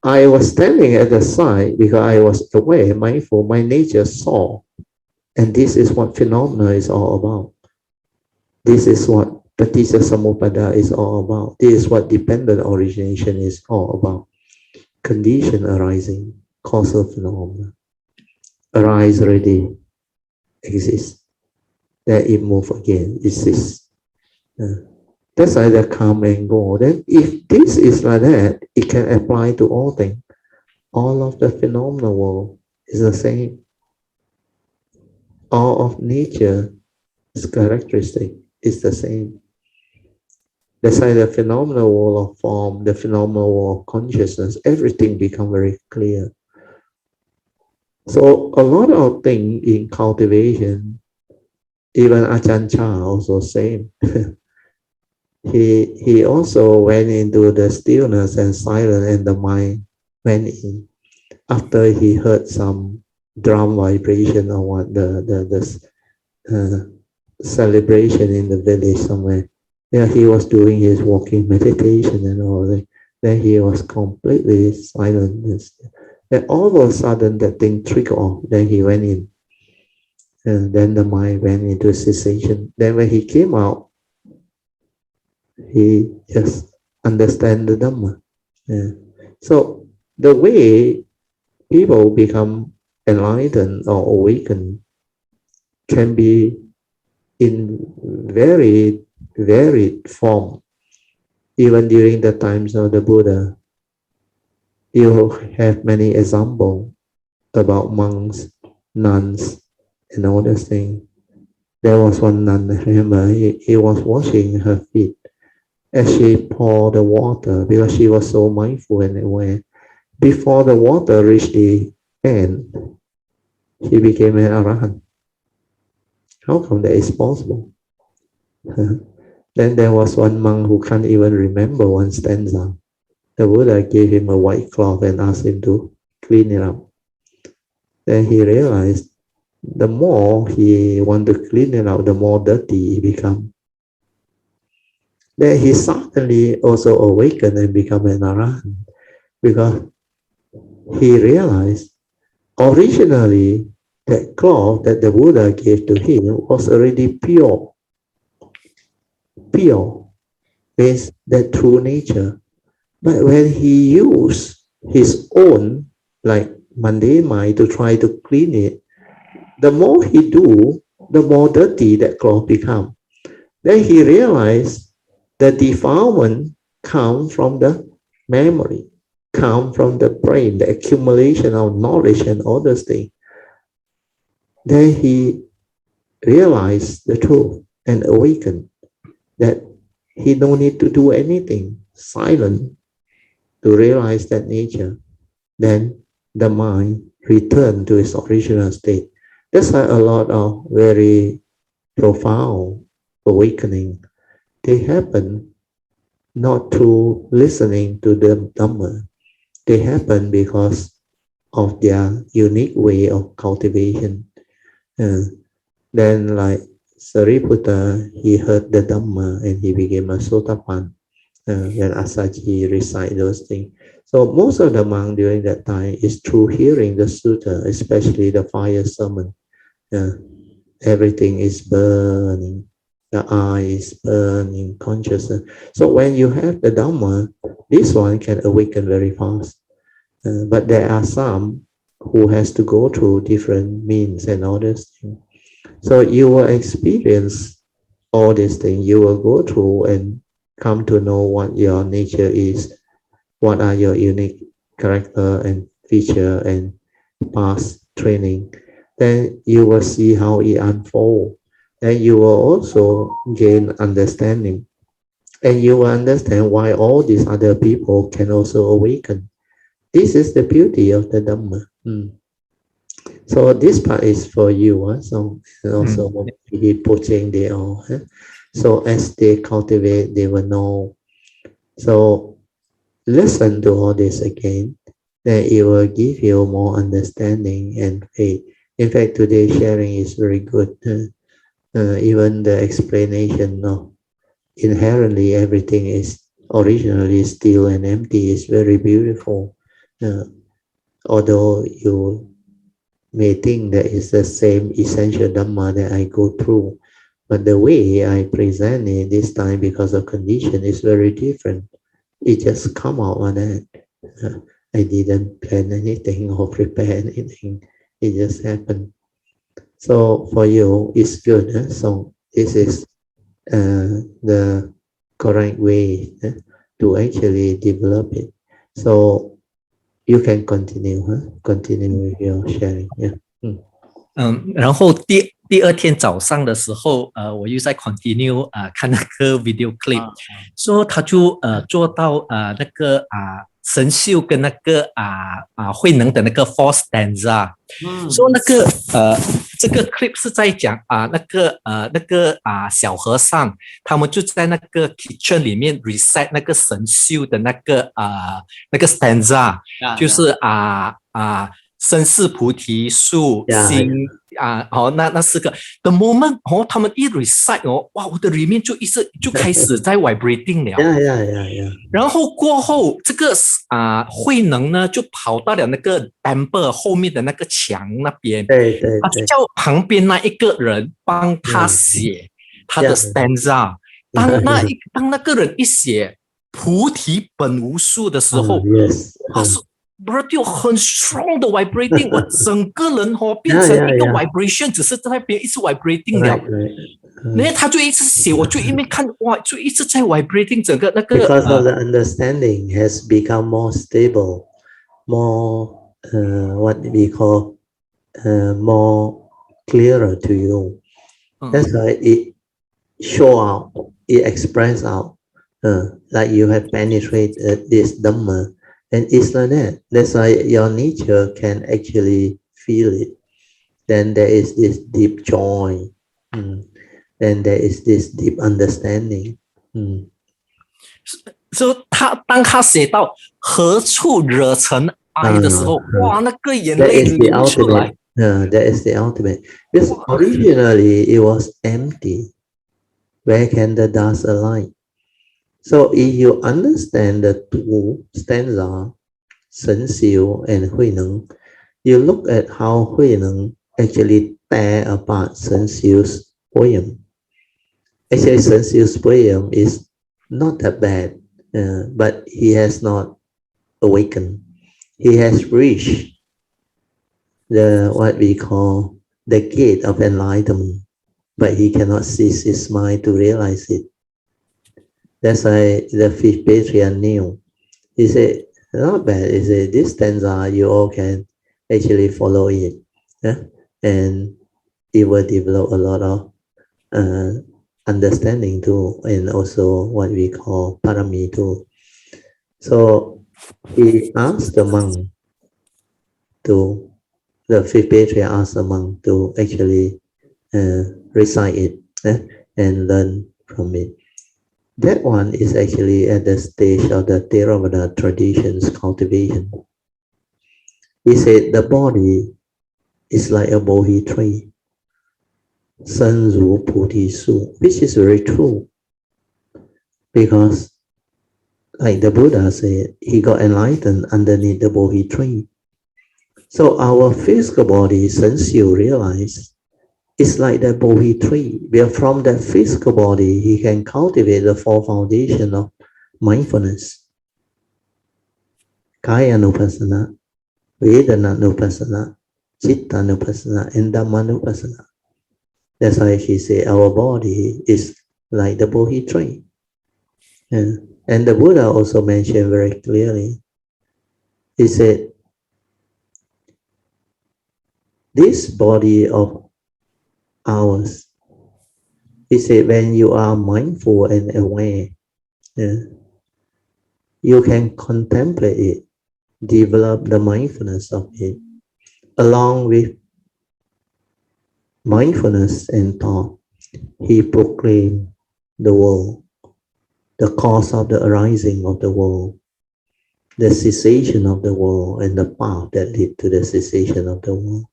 A: I was standing at the side because I was aware, mindful, my nature saw. And this is what phenomena is all about. This is what Paticca Samuppada is all about. This is what dependent origination is all about. Condition arising, causal phenomena. Arise already, exist. Then it move again, exists. That's why the come and go. Then if this is like that, it can apply to all things. All of the phenomenal world is the same. All of nature's characteristic is the same. That's why the phenomenal world of form, the phenomenal world of consciousness, everything become very clear. So a lot of things in cultivation, even Ajahn Chah also same. he also went into the stillness and silence, and the mind went in after he heard some drum vibration or what the celebration in the village somewhere. Yeah, he was doing his walking meditation and all that. Then he was completely silent. Then all of a sudden that thing triggered off. Then he went in. And then the mind went into cessation. Then when he came out, he just understand the Dhamma. Yeah. So the way people become enlightened or awakened can be in very varied form. Even during the times of the Buddha, you have many examples about monks, nuns, and all those things. There was one nun, I remember, he was washing her feet as she poured the water because she was so mindful and aware. Before the water reached the end, she became an arahant. How come that is possible? Then there was one monk who can't even remember one stanza. The Buddha gave him a white cloth and asked him to clean it up. Then he realized the more he wanted to clean it up, the more dirty it became. Then he suddenly also awakened and became an arahant because he realized originally that cloth that the Buddha gave to him was already pure. Pure means that true nature. But when he used his own, like mundane mind to try to clean it, the more he do, the more dirty that cloth become. Then he realized the defilement comes from the memory, comes from the brain, the accumulation of knowledge and all those things. Then he realized the truth and awakened that he no need to do anything, silent, to realize that nature, then the mind return to its original state. That's why a lot of very profound awakening, they happen not through listening to the Dhamma. They happen because of their unique way of cultivation. Then like Sariputta, he heard the Dhamma and he became a Sotapan when Asaji recite those things. So most of the monk during that time is through hearing the Sutra, especially the fire sermon. Everything is burning, the eye is burning, consciousness. So when you have the Dhamma, this one can awaken very fast. But there are some who has to go through different means and all this thing. So you will experience all these things. You will go through and come to know what your nature is, what are your unique character and feature and past training. Then you will see how it unfolds. Then you will also gain understanding. And you will understand why all these other people can also awaken. This is the beauty of the Dhamma. So this part is for you. So also maybe putting there. So as they cultivate, they will know. So listen to all this again. Then it will give you more understanding and faith. In fact, today's sharing is very good. Even the explanation of inherently everything is originally still and empty is very beautiful. Although you may think that it's the same essential Dhamma that I go through, but the way I present it this time because of condition is very different. It just come out on that. I didn't plan anything or prepare anything. It just happened. So for you, it's good. So this is the correct way to actually develop it. So you can continue, continue with your sharing. Yeah.
B: 然后第二天早上的时候，我又在 continue 看那个 video clip，说他就做到那个神秀跟那个慧能的那个 four stanza，说那个这个 clip 是在讲那个小和尚他们就在那个 kitchen 里面 recite 那个神秀的那个stanza，就是身是菩提树，心那四个 ，the moment 他们一 recite 哇，我的里面就开始在 vibrating 了。然后过后这个慧能呢就跑到了那个 temple 后面的那个墙那边，他就叫旁边那一个人帮他写他的 stanza。当那个人一写菩提本无树的时候，他说。bro 很 strong 的 vibrating， 我整个人变成一个 vibration， 只是在那边一直 vibrating 了。然后他就一直写，我就一面看，哇，就一直在 vibrating 整个那个。
A: Because of the understanding has become more stable, more what we call more clearer to you. That's why it show out, it express out, like you have penetrated this Dhamma. And it's like that. That's why your nature can actually feel it. Then there is this deep joy. Then there is this deep understanding.
B: So 当他写到何处惹尘埃的时候，哇，那个眼泪流出来。
A: That is the ultimate. Because originally it was empty. Where can the dust alight? So if you understand the two stanza, Shen Xiu and Hui Neng, you look at how Hui Neng actually tear apart Shen Xiu's poem. Actually, Shen Xiu's poem is not that bad, but he has not awakened. He has reached the what we call the gate of enlightenment, but he cannot seize his mind to realize it. That's why the fifth patriarch knew. He said, not bad. He said, this stanza, you all can actually follow it. And it will develop a lot of understanding too, and also what we call parami too. So he asked the monk to, the fifth patriarch asked the monk to actually recite it and learn from it. That one is actually at the stage of the Theravada tradition's cultivation. He said the body is like a Bodhi tree, San Ru Puti Su, which is very true. Because, like the Buddha said, he got enlightened underneath the Bodhi tree. So our physical body, since you realize, it's like that Bodhi tree, where from that physical body, he can cultivate the four foundation of mindfulness. Kaya Nupassana, Vedana Nupassana, Chitta Nupassana, and Dhamma Nupassana. That's why he said our body is like the Bodhi tree. And the Buddha also mentioned very clearly, he said, this body of ours, he said, when you are mindful and aware, you can contemplate it, develop the mindfulness of it, along with mindfulness and thought. He proclaimed the world, the cause of the arising of the world, the cessation of the world, and the path that lead to the cessation of the world.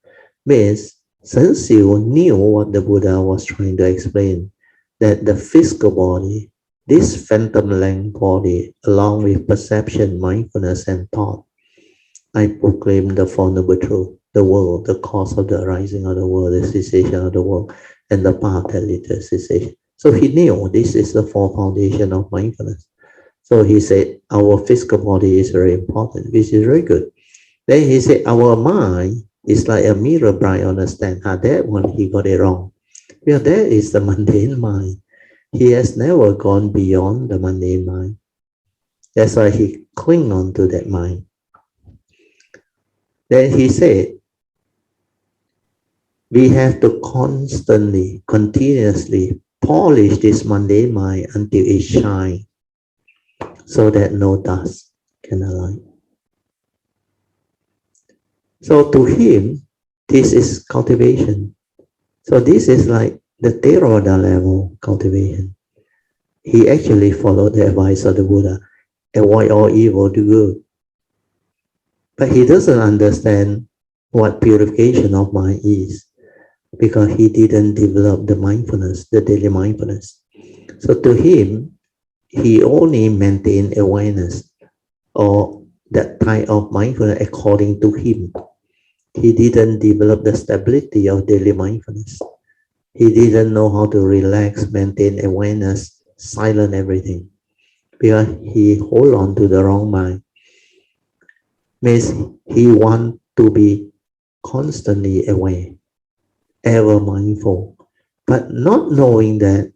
A: Means, since you knew what the Buddha was trying to explain, that the physical body, this phantom length body, along with perception, mindfulness, and thought, I proclaim the Four Noble Truths, the world, the cause of the arising of the world, the cessation of the world, and the path that leads to cessation. So he knew this is the four foundation of mindfulness. So he said, our physical body is very important, which is very good. Then he said, our mind is like a mirror bright on a stand. That one, he got it wrong. Well, that is the mundane mind. He has never gone beyond the mundane mind. That's why he cling on to that mind. Then he said, we have to constantly, continuously polish this mundane mind until it shines, so that no dust can alight. So to him, this is cultivation. So this is like the Theravada level cultivation. He actually followed the advice of the Buddha, avoid all evil, do good. But he doesn't understand what purification of mind is, because he didn't develop the mindfulness, the daily mindfulness. So to him, he only maintained awareness or that type of mindfulness according to him. He didn't develop the stability of daily mindfulness. He didn't know how to relax, maintain awareness, silence everything, because he hold on to the wrong mind. Means he want to be constantly aware, ever mindful, but not knowing that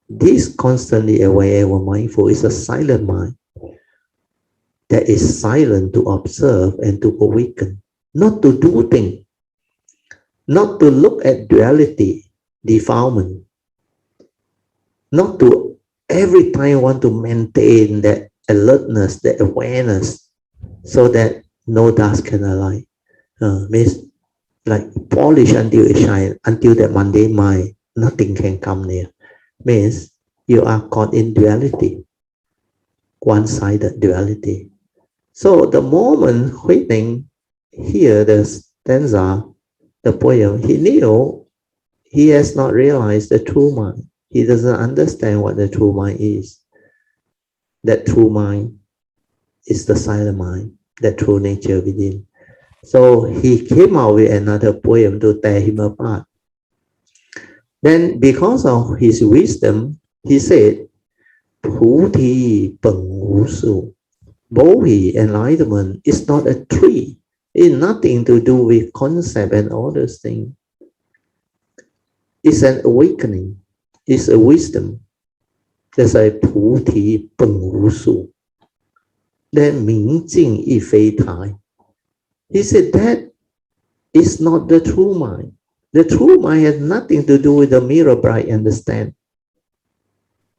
A: this constantly aware, ever mindful is a silent mind that is silent to observe and to awaken, not to do things, not to look at duality, defilement, not to every time want to maintain that alertness, that awareness, so that no dust can alight. Means like polish until it shines, until that mundane mind, nothing can come near. Means you are caught in duality, one-sided duality. So the moment Huining hear the stanza, the poem, he knew he has not realized the true mind. He doesn't understand what the true mind is. That true mind is the silent mind, that true nature within. So he came out with another poem to tear him apart. Then because of his wisdom, he said, Puti Peng Wu Su. Bodhi, enlightenment, is not a tree. It's nothing to do with concept and all those things. It's an awakening. It's a wisdom. That's why Puti Peng Wu Su. Then Ming Jing Yi Fei Tai. He said that is not the true mind. The true mind has nothing to do with the mirror bright understand.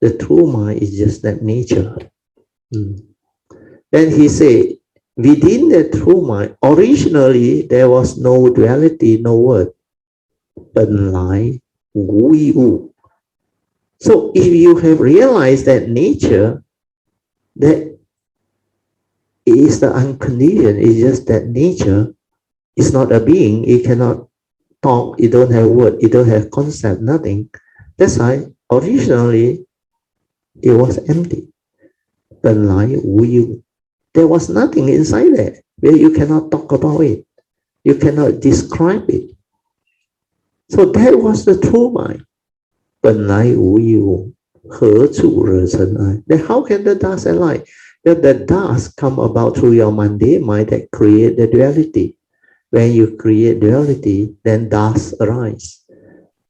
A: The true mind is just that nature. Then he said, within the true mind, originally there was no duality, no word. 本来无一物. So if you have realized that nature, that is the unconditioned, it's just that nature is not a being, it cannot talk, it don't have word, it don't have concept, nothing. That's why originally it was empty. 本来无一物. There was nothing inside there where you cannot talk about it. You cannot describe it. So that was the true mind. 本来无一物，何处惹尘埃? Then how can the dust and light? That the dust come about through your mundane mind that create the duality. When you create duality, then dust arise.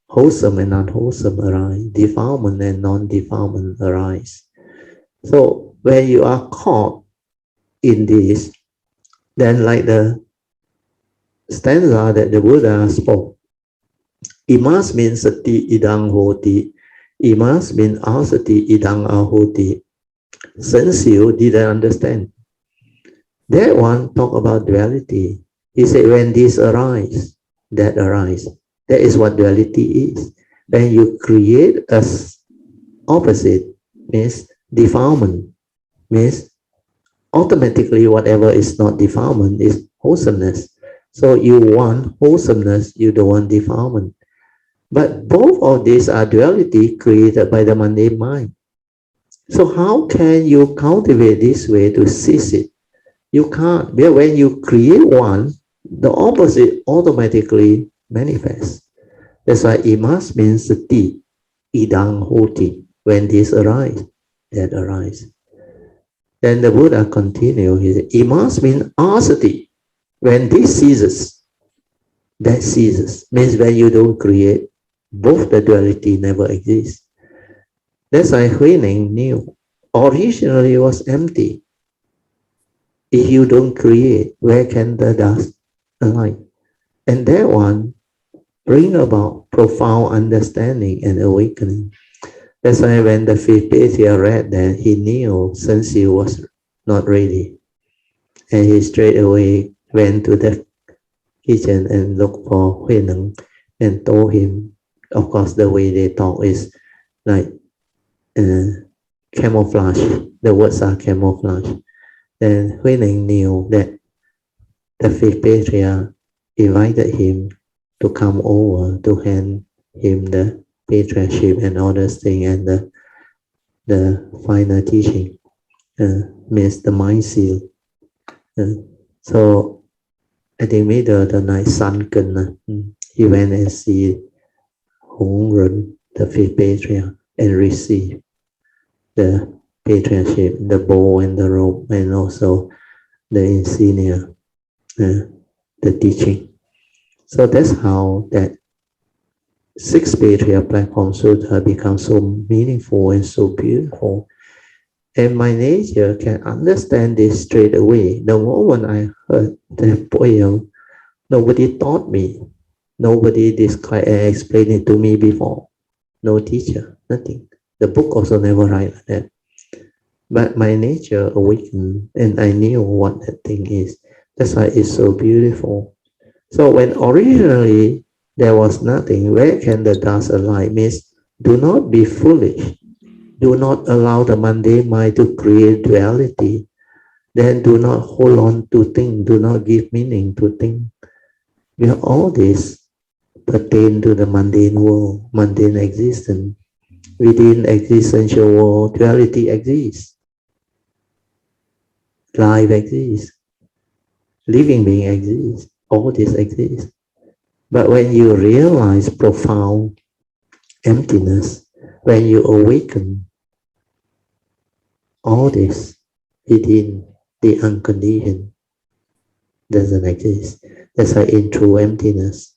A: Wholesome and unwholesome arise. Defilement and non-defilement arise. So when you are caught in this, then like the stanza that the Buddha spoke, Imas means sati idang hoti. Imas means asati idang ahoti. Sensiu didn't understand. That one talk about duality. He said when this arise, that arise. That is what duality is. When you create as opposite, means defilement, means automatically whatever is not defilement is wholesomeness. So you want wholesomeness, you don't want defilement. But both of these are duality created by the mundane mind. So how can you cultivate this way to cease it? You can't. But when you create one, the opposite automatically manifests. That's why imas means sati, idang hoti. When this arise, that arise. Then the Buddha continued, he said, imas means asati. When this ceases, that ceases. Means when you don't create, both the duality never exists. That's why Huining knew. Originally it was empty. If you don't create, where can the dust align? And that one bring about profound understanding and awakening. That's why when the fifth patriarch read that, he knew Sensi was not ready. And he straight away went to the kitchen and looked for Huineng and told him, of course, the way they talk is like camouflage. The words are camouflage. Then Huineng knew that the fifth patriarch invited him to come over to hand him the patriarchship and all those things and the final teaching means the mind seal. So I think maybe the night sun he went and see Hong Ren, the fifth patriarch, and received the patriarchship, the bow and the robe, and also the insignia, the teaching. So that's how that sixth patriarch platform sutra becomes so meaningful and so beautiful. And my nature can understand this straight away. The moment I heard that poem, nobody taught me. Nobody described and explained it to me before. No teacher, nothing. The book also never write like that. But my nature awakened and I knew what that thing is. That's why it's so beautiful. So when originally there was nothing, where can the dust align? Means do not be foolish. Do not allow the mundane mind to create duality. Then do not hold on to things. Do not give meaning to things. Because all this pertain to the mundane world, mundane existence. Within existential world, duality exists. Life exists. Living being exists. All this exists. But when you realize profound emptiness, when you awaken all this within the unconditioned doesn't exist. That's why in true emptiness,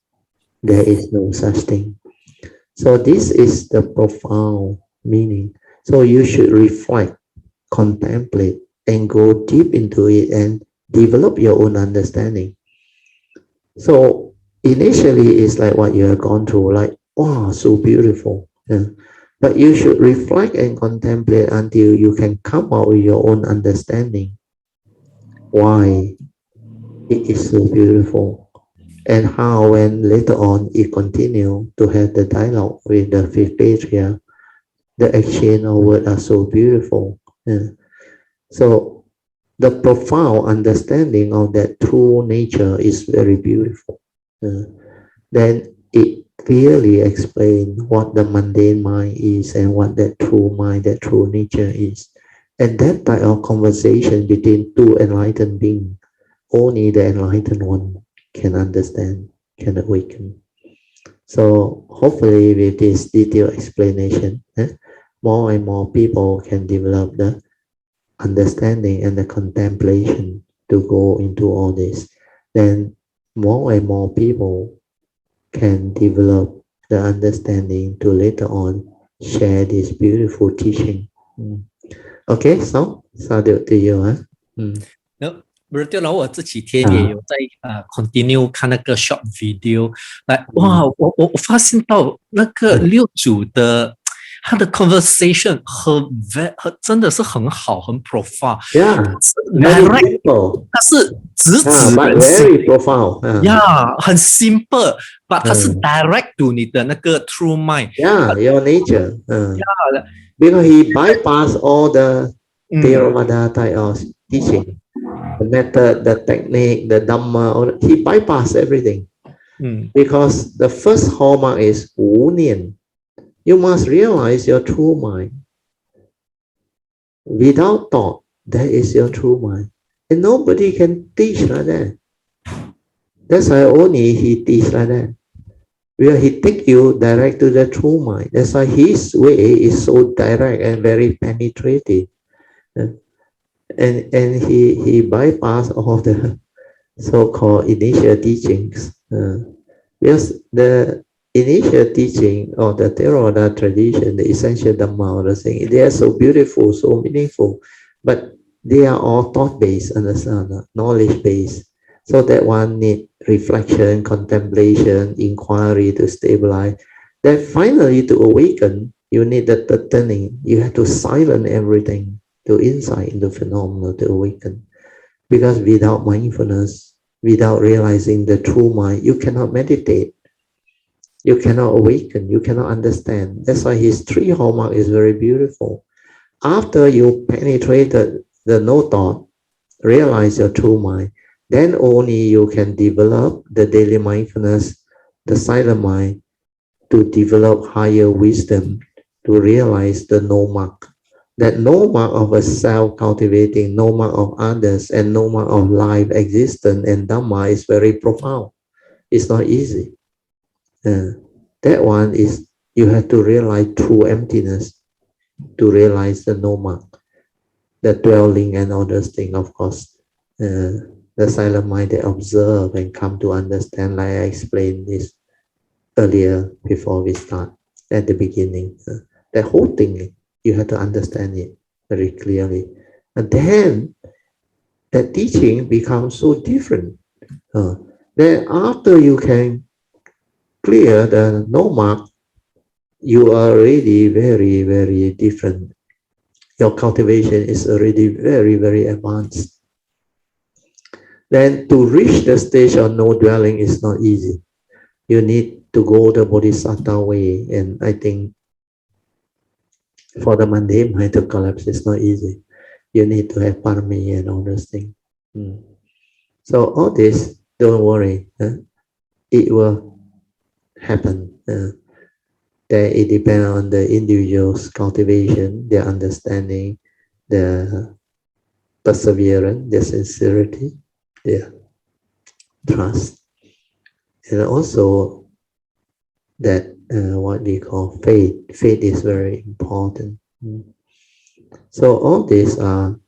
A: there is no such thing. So this is the profound meaning. So you should reflect, contemplate, and go deep into it and develop your own understanding. So initially, it's like what you have gone through, like, wow, so beautiful. Yeah. But you should reflect and contemplate until you can come out with your own understanding. why it is so beautiful, and how when later on it continue to have the dialogue with the fifth patriarch, the exchange of words are so beautiful. So the profound understanding of that true nature is very beautiful. Then it clearly explains what the mundane mind is and what that true mind, that true nature is. And that type of conversation between two enlightened beings, only the enlightened one can understand, can awaken. So hopefully with this detailed explanation, more and more people can develop the understanding and the contemplation to go into all this. Then more and more people can develop the understanding to later on share this beautiful teaching. Okay, so sadhu to you.
B: Berarti 然后我这几天也有在continue 看那个 short video，来哇，我发现到那个六祖的他的 conversation 真的是很好，很 profound，
A: direct，
B: 他是直指
A: 人心 ，very profound，
B: 很 simple，but 他是 direct to 你的那个 true mind，your
A: nature，because he bypass all the Theravada type of teaching。The method, the technique, the Dhamma, he bypassed everything. Because the first hallmark is Wu Nian. You must realize your true mind. Without thought, that is your true mind. And nobody can teach like that. That's why only he teach like that. Where he take you direct to the true mind. That's why his way is so direct and very penetrating. And he bypassed all the so-called initial teachings. Because the initial teaching of the Theravada tradition, the essential Dhamma, all the things, they are so beautiful, so meaningful, but they are all thought-based, understand, knowledge-based. So that one need reflection, contemplation, inquiry to stabilize. Then finally to awaken, you need the turning. You have to silence everything. To insight into phenomena to awaken. Because without mindfulness, without realizing the true mind, you cannot meditate. You cannot awaken. You cannot understand. That's why his three hallmark is very beautiful. After you penetrated the no thought, realize your true mind, then only you can develop the daily mindfulness, the silent mind, to develop higher wisdom, to realize the no mark. That no mark of a self cultivating, no mark of others, and no mark of life existence and Dhamma is very profound. It's not easy. That one is, you have to realize true emptiness, to realize the no mark, the dwelling and all those things, of course. The silent mind that observe and come to understand, like I explained this earlier before we start, at the beginning. The whole thing, you have to understand it very clearly. And then that teaching becomes so different. Then after you can clear the no mark, you are already very, very different. Your cultivation is already very, very advanced. Then to reach the stage of no dwelling is not easy. You need to go the Bodhisattva way, and I think for the mundane mind to collapse is not easy. You need to have parami and all those things. So all this, don't worry, it will happen. That it depends on the individual's cultivation, their understanding, their perseverance, their sincerity, their trust, and also that what we call faith. Faith is very important. So all these are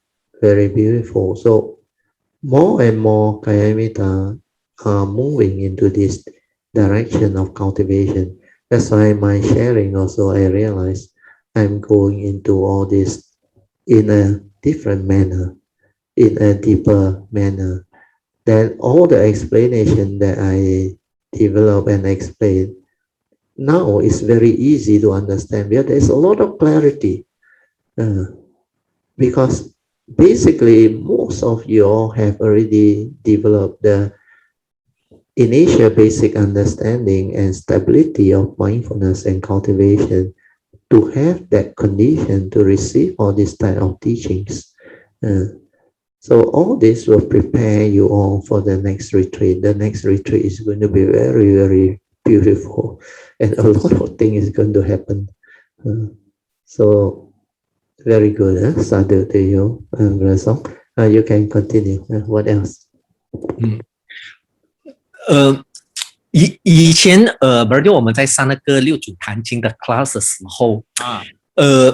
A: very beautiful. So more and more Kayamita are moving into this direction of cultivation. That's why my sharing also, I realize I'm going into all this in a different manner, in a deeper manner. Then all the explanation that I develop and explain now is very easy to understand, because there's a lot of clarity. Because basically most of you all have already developed the initial basic understanding and stability of mindfulness and cultivation to have that condition to receive all these type of teachings. So all this will prepare you all for the next retreat. The next retreat is going to be very, very beautiful, and a lot of things is going to happen. So very good. Sadhu to you, Rasong. You can continue. What else?
B: 比如我们在上那个六祖坛经的 class 的时候，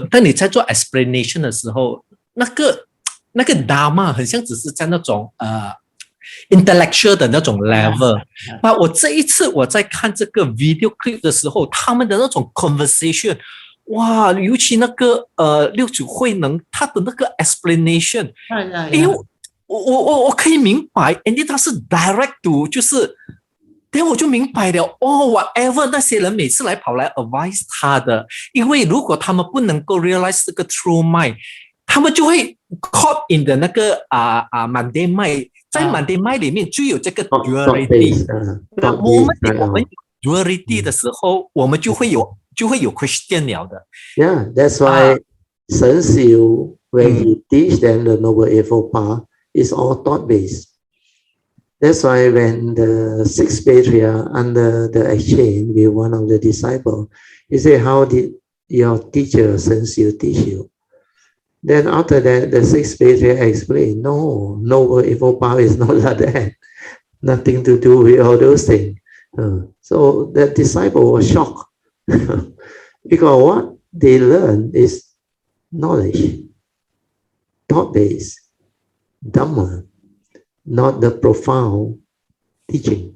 B: 当你在做 explanation 的时候，那个 dharma 很像只是在那种intellectual 的那种 level。那我这一次我在看这个 video clip 的时候，他们的那种 conversation， 哇，尤其那个六祖慧能他的那个 explanation， 因为我可以明白 ，and 他是 direct to 就是。then 我就明白了whatever 那些人每次来跑来 advise 他的，因为如果他们不能够 realize 这个 true mind， 他们就会 caught in 的那个mundane mind， 在 mundane mind 里面就有这个 duality。我们有 duality 的时候，我们就会有 question 了的。
A: Yeah, that's why Sun Xiu, when he teach them the Noble Eightfold Path, is all thought based. That's why when the sixth patriarch under the exchange with one of the disciples, he said, how did your teacher Sun Xiu teach you? Then after that, the sixth patriarch explained, no, Noble Eightfold Path is not like that. Nothing to do with all those things. So the disciple was shocked because what they learned is knowledge, thought-based, Dhamma, not the profound teaching.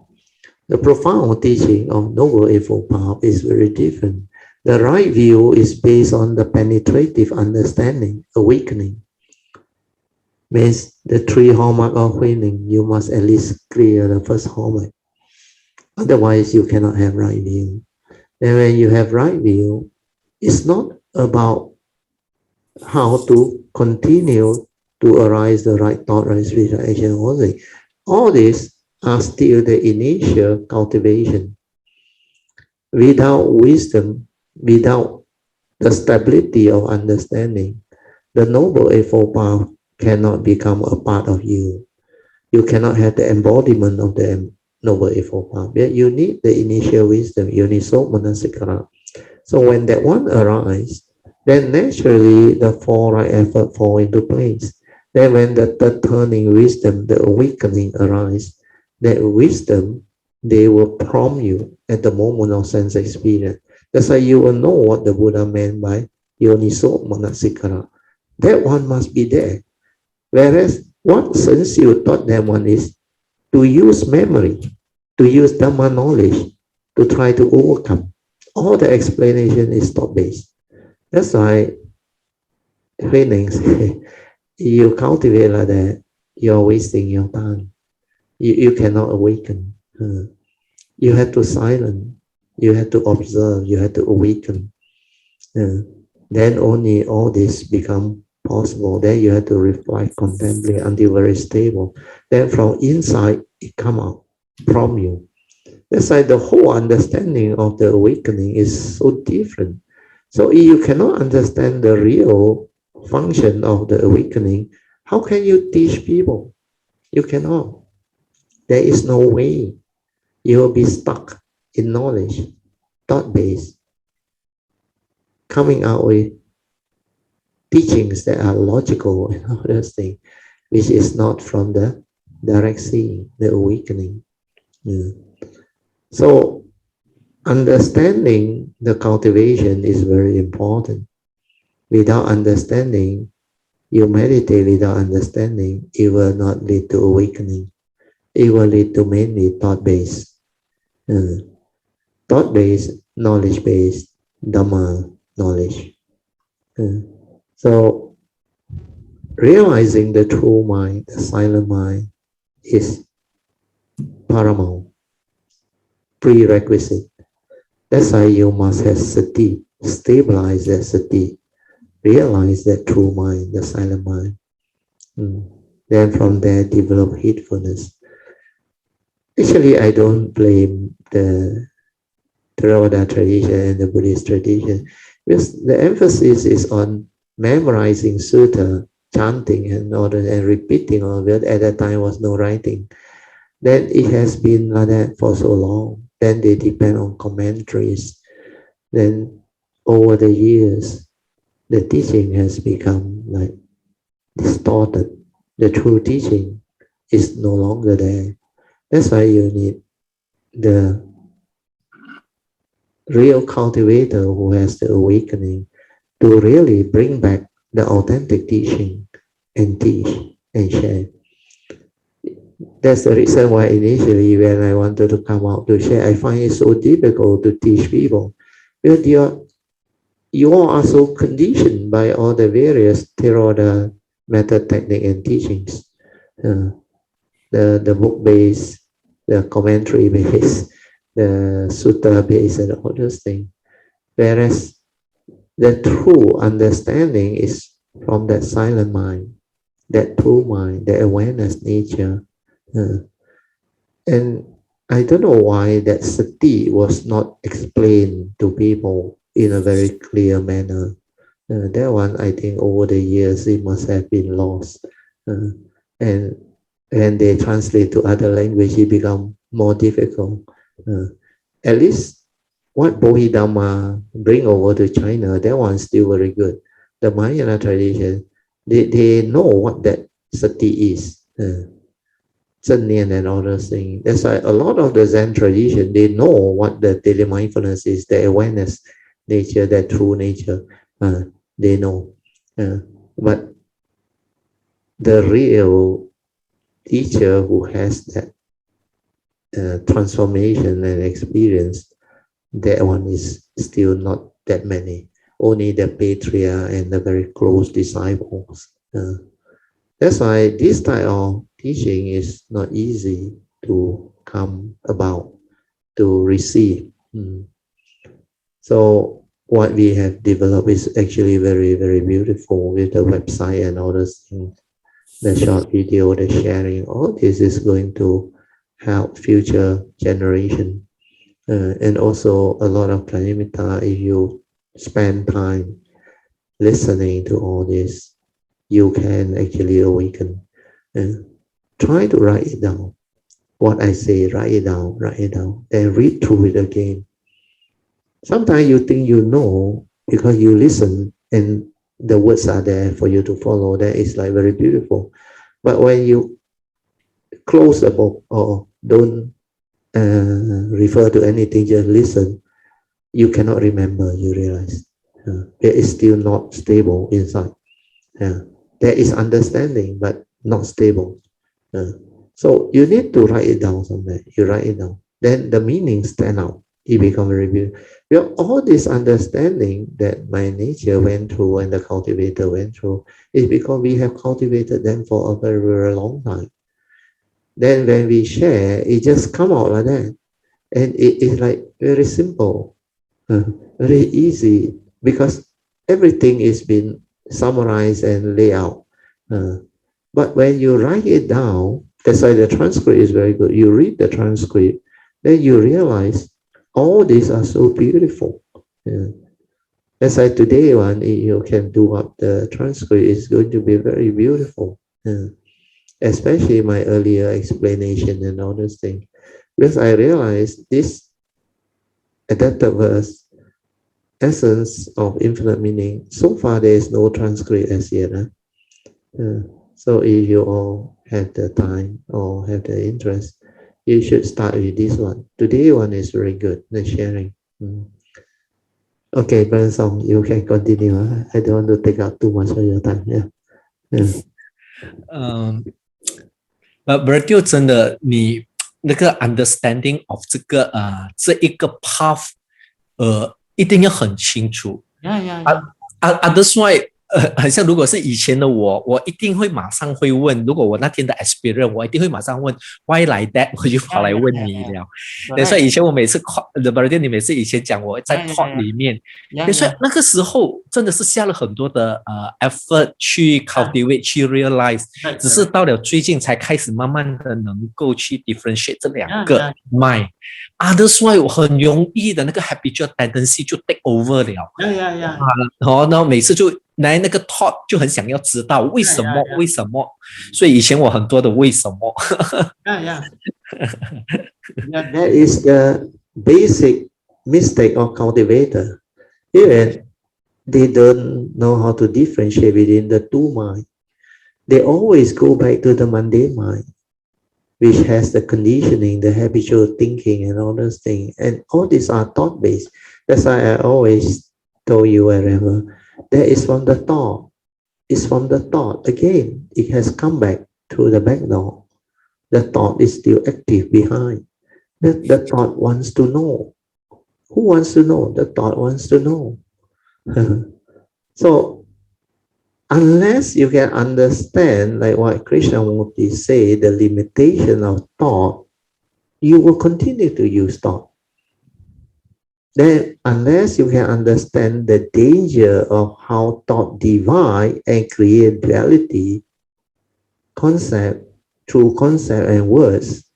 A: The profound teaching of Noble Eightfold Path is very different. The right view is based on the penetrative understanding, awakening. Means the three hallmarks of awakening, you must at least clear the first hallmark. Otherwise, you cannot have right view. And when you have right view, it's not about how to continue to arise the right thought, right speech, right action only. All these are still the initial cultivation. Without wisdom, without the stability of understanding, the Noble Eightfold Path cannot become a part of you. You cannot have the embodiment of the Noble Eightfold Path. You need the initial wisdom, Yoniso Manasikara. So when that one arises, then naturally the four right effort fall into place. Then when the third turning wisdom, the awakening arises, that wisdom, they will prompt you at the moment of sense experience. That's why you will know what the Buddha meant by Yoniso Manasikara. That one must be there. Whereas what Sun Xiu taught them one is to use memory, to use Dhamma knowledge, to try to overcome. All the explanation is thought-based. That's why feelings, you cultivate like that, you're wasting your time. You cannot awaken. You have to silence. You have to observe. You have to awaken. Then only all this become possible. Then you have to reflect, contemplate until very stable. Then from inside, it come out from you. That's why the whole understanding of the awakening is so different. So if you cannot understand the real function of the awakening, how can you teach people? You cannot. There is no way. You will be stuck in knowledge, thought-based, coming out with teachings that are logical and all those things, which is not from the direct seeing, the awakening. So understanding the cultivation is very important. Without understanding, you meditate without understanding, it will not lead to awakening. It will lead to mainly thought-based. Thought-based, knowledge-based, Dhamma knowledge. So realizing the true mind, the silent mind, is paramount, prerequisite. That's why you must have sati, stabilize that sati, realize that true mind, the silent mind. Then from there develop hatefulness. Actually, I don't blame the Theravada tradition and the Buddhist tradition because the emphasis is on memorizing sutta, chanting and all that, and repeating all of it. At that time was no writing. Then it has been like that for so long. Then they depend on commentaries. Then over the years, the teaching has become like distorted. The true teaching is no longer there. That's why you need the real cultivator who has the awakening to really bring back the authentic teaching and teach and share. That's the reason why initially when I wanted to come out to share, I find it so difficult to teach people because you all are so conditioned by all the various Theravada method, technique, and teachings. The book base, the commentary base, the Sutra base, and all those things. Whereas the true understanding is from that silent mind, that true mind, the awareness nature. And I don't know why that sati was not explained to people in a very clear manner. That one, I think, over the years, it must have been lost. And when they translate to other language, it become more difficult. At least what Bodhidharma bring over to China, that one's still very good. The Mahayana tradition, they know what that sati is. Zhennian and all those things. That's why a lot of the Zen tradition, they know what the daily mindfulness is, the awareness nature, that true nature. They know. But the real teacher who has that transformation and experience, that one is still not that many. Only the patriarch and the very close disciples. That's why this type of teaching is not easy to come about, to receive. So what we have developed is actually very, very beautiful with the website and all those things. The short video, the sharing, all this is going to help future generation. And also a lot of pranimita, if you spend time listening to all this, you can actually awaken. Try to write it down. What I say, write it down, and read through it again. Sometimes you think you know because you listen and the words are there for you to follow. That is like very beautiful. But when you close the book or don't refer to anything, just listen, you cannot remember, you realize. It is still not stable inside. There is understanding, but not stable. So you need to write it down somewhere. You write it down. Then the meaning stand out. It becomes very beautiful. Well, all this understanding that my nature went through and the cultivator went through is because we have cultivated them for a very, very long time. Then when we share, it just come out like that. And it is like very simple, very easy, because everything is been summarized and laid out. But when you write it down, that's why the transcript is very good. You read the transcript, then you realize all these are so beautiful. That's why today one, you can do up the transcript, is going to be very beautiful. Especially my earlier explanation and all those things. Because I realized this adapted verse, essence of infinite meaning, so far there is no transcript as yet. So if you all have the time or have the interest, you should start with this one. Today one is very good, the sharing. Okay, Brother Song, you can continue. I don't want to take up too much of your time.
B: Bertil 真的，你那个 understanding of 这一个 path，一定要很清楚。That's why 很像如果是以前的我一定会马上会问，如果我那天的 experience，我一定会马上问 why like that，我就跑来问你了。所以以前我每次 你每次以前讲我在 talk 里面，所以那个时候真的是下了很多的effort 去 cultivate 去 realize， 只是到了最近才开始慢慢的能够去 differentiate 这两个 mind。Otherwise 我很容易的那个 habitual tendency 就 take over 了。然后每次就来那个 thought 就很想要知道为什么为什么，所以以前我很多的为什么。
A: That is the basic mistake of cultivator. Even they don't know how to differentiate within the two mind. They always go back to the mundane mind, which has the conditioning, the habitual thinking, and all those things. And all these are thought-based. That's why I always told you wherever, that is from the thought. It's from the thought. Again, it has come back through the back door. The thought is still active behind. The thought wants to know. Who wants to know? The thought wants to know. So, unless you can understand, like what Krishnamurti say, the limitation of thought, you will continue to use thought. Then, unless you can understand the danger of how thought divide and create duality, concept, through concept and words,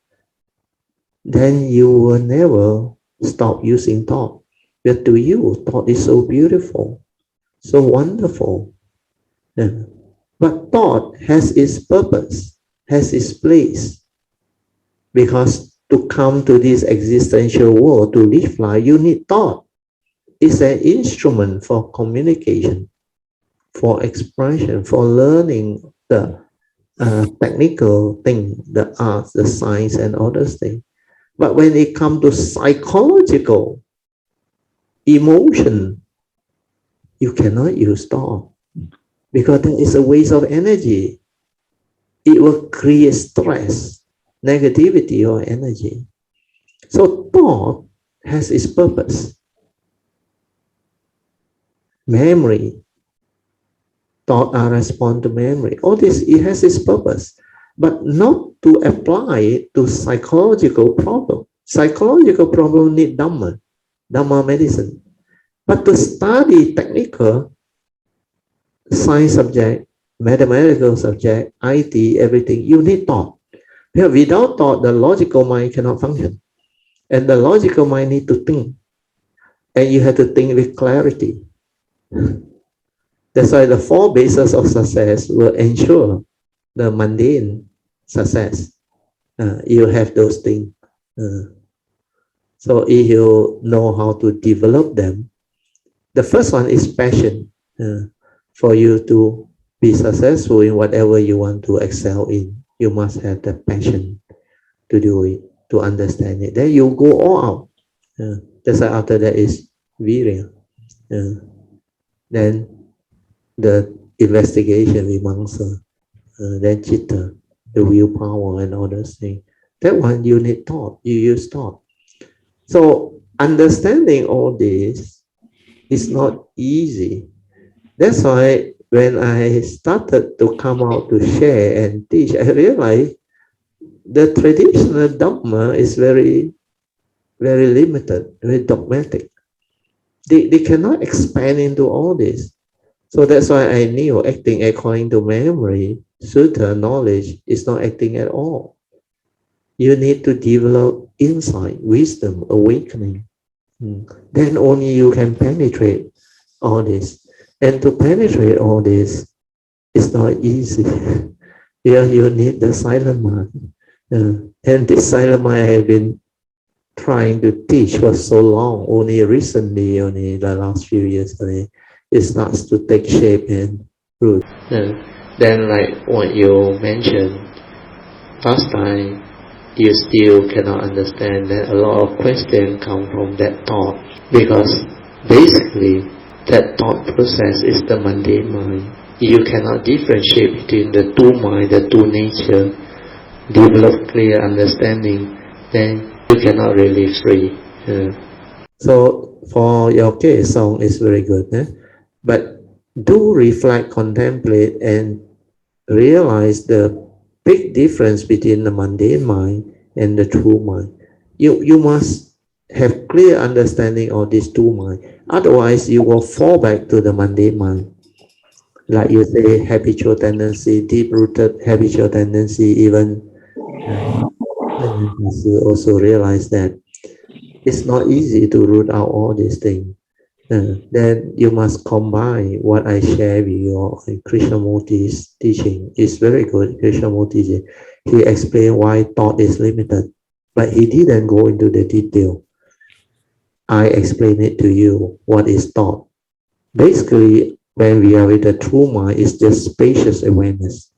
A: then you will never stop using thought. But to you, thought is so beautiful, so wonderful. But thought has its purpose, has its place. Because to come to this existential world, to live life, you need thought. It's an instrument for communication, for expression, for learning the technical thing, the arts, the science, and all those things. But when it comes to psychological emotion, you cannot use thought because that is a waste of energy. It will create stress, negativity, or energy. So thought has its purpose. Memory, thought are respond to memory. All this, it has its purpose, but not to apply it to psychological problem. Psychological problem need Dhamma medicine. But to study technical, science subject, mathematical subject, IT, everything, you need thought. Because without thought, the logical mind cannot function. And the logical mind need to think. And you have to think with clarity. That's why the four bases of success will ensure the mundane success. You have those things. So if you know how to develop them, the first one is passion. For you to be successful in whatever you want to excel in, you must have the passion to do it, to understand it. Then you go all out. That's why after that is virya. Then the investigation, vimamsa, then chitta, the willpower and all those things. That one you need thought, you use thought. So understanding all this is not easy. That's why when I started to come out to share and teach, I realized the traditional dogma is very, very limited, very dogmatic. They cannot expand into all this. So that's why I knew acting according to memory, Sutra knowledge is not acting at all. You need to develop insight, wisdom, awakening. Then only you can penetrate all this. And to penetrate all this is not easy. You need the silent mind. And this silent mind I have been trying to teach for so long. Only recently, only the last few years, it starts to take shape and root. Then like what you mentioned last time, you still cannot understand that a lot of questions come from that thought. Because basically, that thought process is the mundane mind. You cannot differentiate between the two mind, the two nature, develop clear understanding, then you cannot really free. So for your case, song is very good. But do reflect, contemplate, and realize the big difference between the mundane mind and the true mind. You must have clear understanding of these two minds. Otherwise, you will fall back to the mundane mind. Like you say, habitual tendency, deep-rooted habitual tendency, even you also realize that it's not easy to root out all these things. Then you must combine what I share with you in Krishnamurti's teaching. It's very good. Krishnamurti, he explained why thought is limited, but he didn't go into the detail. I explain it to you. What is thought? Basically, when we are with the true mind, it's just spacious awareness.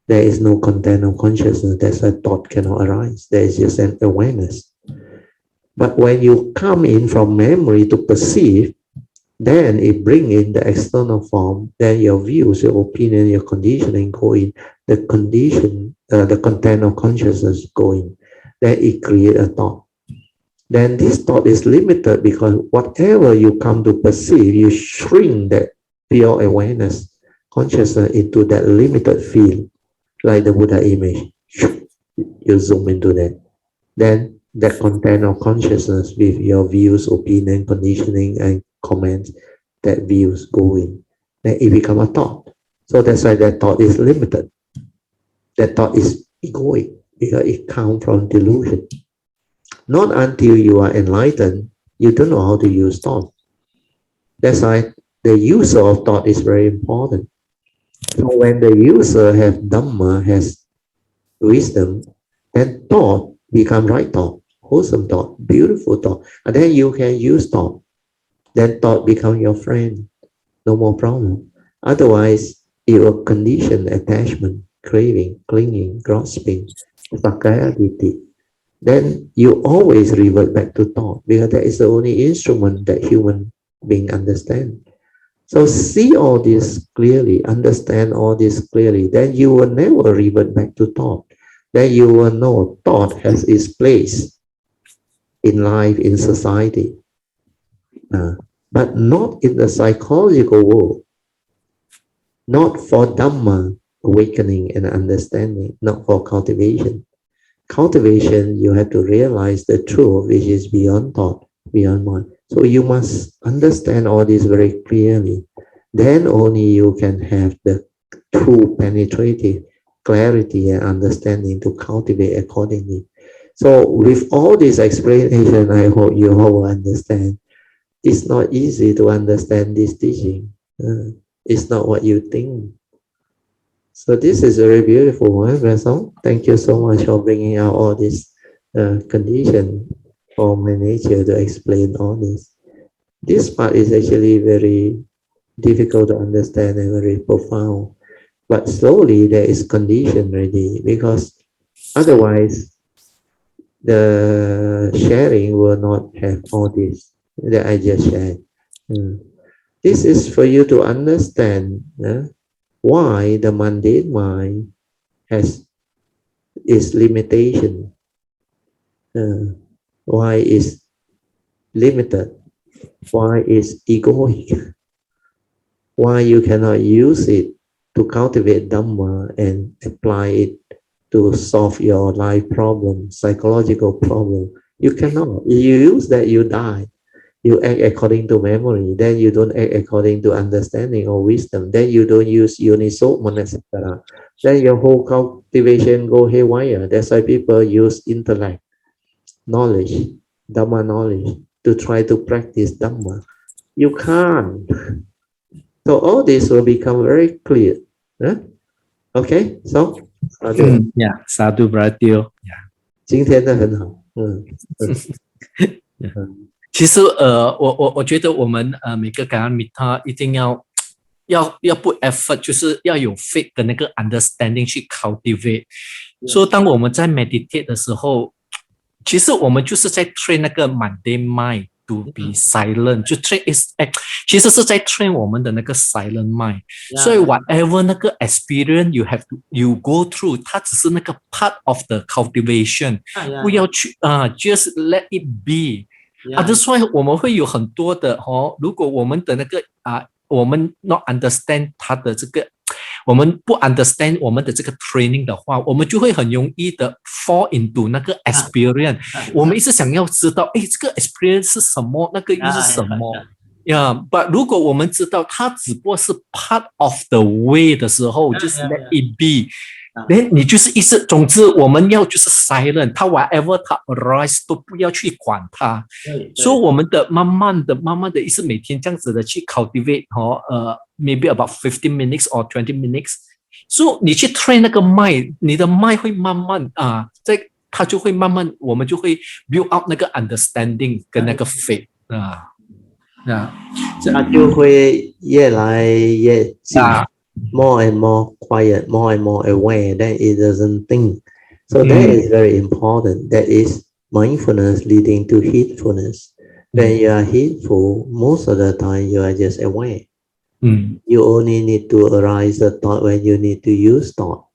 A: There is no content of consciousness. That's why thought cannot arise. There is just an awareness. But when you come in from memory to perceive, then it bring in the external form, then your views, your opinion, your conditioning go in, the condition, the content of consciousness go in, then it create a thought. Then this thought is limited because whatever you come to perceive, you shrink that pure awareness, consciousness into that limited field, like the Buddha image. You zoom into that. Then that content of consciousness with your views, opinion, conditioning, and comments, that views go in. Then it become a thought. So that's why that thought is limited. That thought is egoic because it comes from delusion. Not until you are enlightened, you don't know how to use thought. That's why the user of thought is very important. So when the user has Dhamma, has wisdom, then thought become right thought, wholesome thought, beautiful thought. And then you can use thought. Then thought become your friend. No more problem. Otherwise, it will condition attachment, craving, clinging, grasping, sakkaya ditthi. Then you always revert back to thought because that is the only instrument that human being understand. So see all this clearly, understand all this clearly, then you will never revert back to thought. Then you will know thought has its place in life, in society, but not in the psychological world, not for Dhamma awakening and understanding, not for cultivation. Cultivation, you have to realize the truth which is beyond thought, beyond mind. So you must understand all this very clearly. Then only you can have the true penetrative clarity and understanding to cultivate accordingly. So with all this explanation, I hope you all will understand. It's not easy to understand this teaching. It's not what you think. So this is very beautiful, Grandson. Thank you so much for bringing out all this condition for my nature to explain all this. This part is actually very difficult to understand and very profound. But slowly there is condition ready because otherwise the sharing will not have all this that I just shared. This is for you to understand why the mundane mind has its limitation, why it's limited, why it's egoic, why you cannot use it to cultivate Dhamma and apply it to solve your life problem, psychological problem. You cannot. If you use that, you die. You act according to memory, then you don't act according to understanding or wisdom, then you don't use yoniso manasara, then your whole cultivation go haywire. That's why people use intellect, knowledge, Dhamma knowledge, to try to practice Dhamma. You can't. So all this will become very clear. Okay, so
B: Sadhu brother.
A: 今天的很好。
B: 其实我觉得我们每个感恩米他一定要 put effort， 就是要有 faith 的那个 understanding 去 cultivate。所以当我们在 meditate 的时候，其实我们就是在 train 那个 mundane mind to be silent， 就 train is 其实是在 train 我们的那个 silent mind。所以 whatever 那个 experience you go through， 它只是那个 part of the cultivation， 不要去just let it be。that's why 我们会有很多的如果我们的那个我们 not understand 它的这个，我们不 understand 我们的这个 training 的话，我们就会很容易的 fall into 那个 experience。我们一直想要知道，哎，这个 experience 是什么，那个又是什么？Yeah，but 如果我们知道它只不过是 part of the way 的时候，就是 let it be。你就是意思，总之我们要就是 silent，它 whatever 它 arise 都不要去管它。所以我们的慢慢的，意思每天这样子的去 cultivate maybe about 15 minutes or 20 minutes。所以你去 train 那个脉，你的脉会慢慢它就会慢慢，我们就会 build out 那个 understanding 跟那个 faith
A: 它就会越来越静。More and more quiet, more and more aware that it doesn't think. So that is very important. That is mindfulness leading to heedfulness. When you are heedful, most of the time you are just aware. You only need to arise the thought when you need to use thought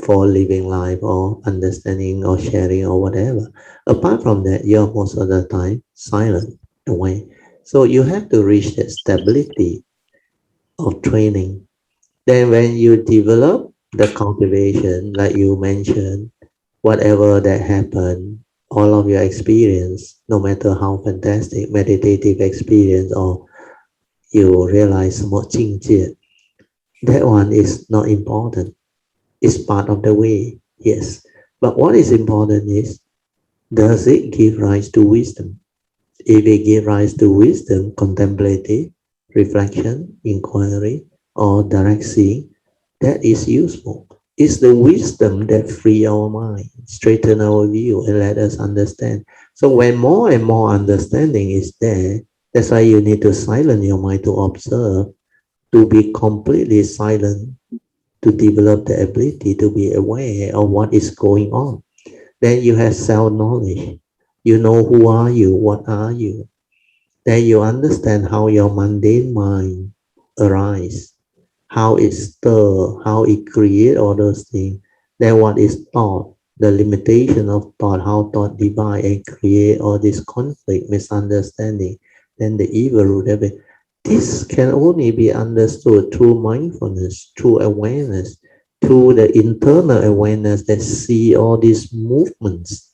A: for living life or understanding or sharing or whatever. Apart from that, you are most of the time silent, aware. So you have to reach that stability of training. Then when you develop the cultivation, like you mentioned, whatever that happened, all of your experience, no matter how fantastic meditative experience or you realize more 境界, that one is not important. It's part of the way, yes. But what is important is, does it give rise to wisdom? If it gives rise to wisdom, contemplative, reflection, inquiry, or direct seeing, that is useful. It's the wisdom that free our mind, straighten our view, and let us understand. So when more and more understanding is there, that's why you need to silence your mind to observe, to be completely silent, to develop the ability to be aware of what is going on. Then you have self-knowledge. You know who are you, what are you. Then you understand how your mundane mind arises, how it stirs, how it creates all those things. Then what is thought, the limitation of thought, how thought divide and create all this conflict, misunderstanding, then the evil root of it. This can only be understood through mindfulness, through awareness, through the internal awareness that see all these movements.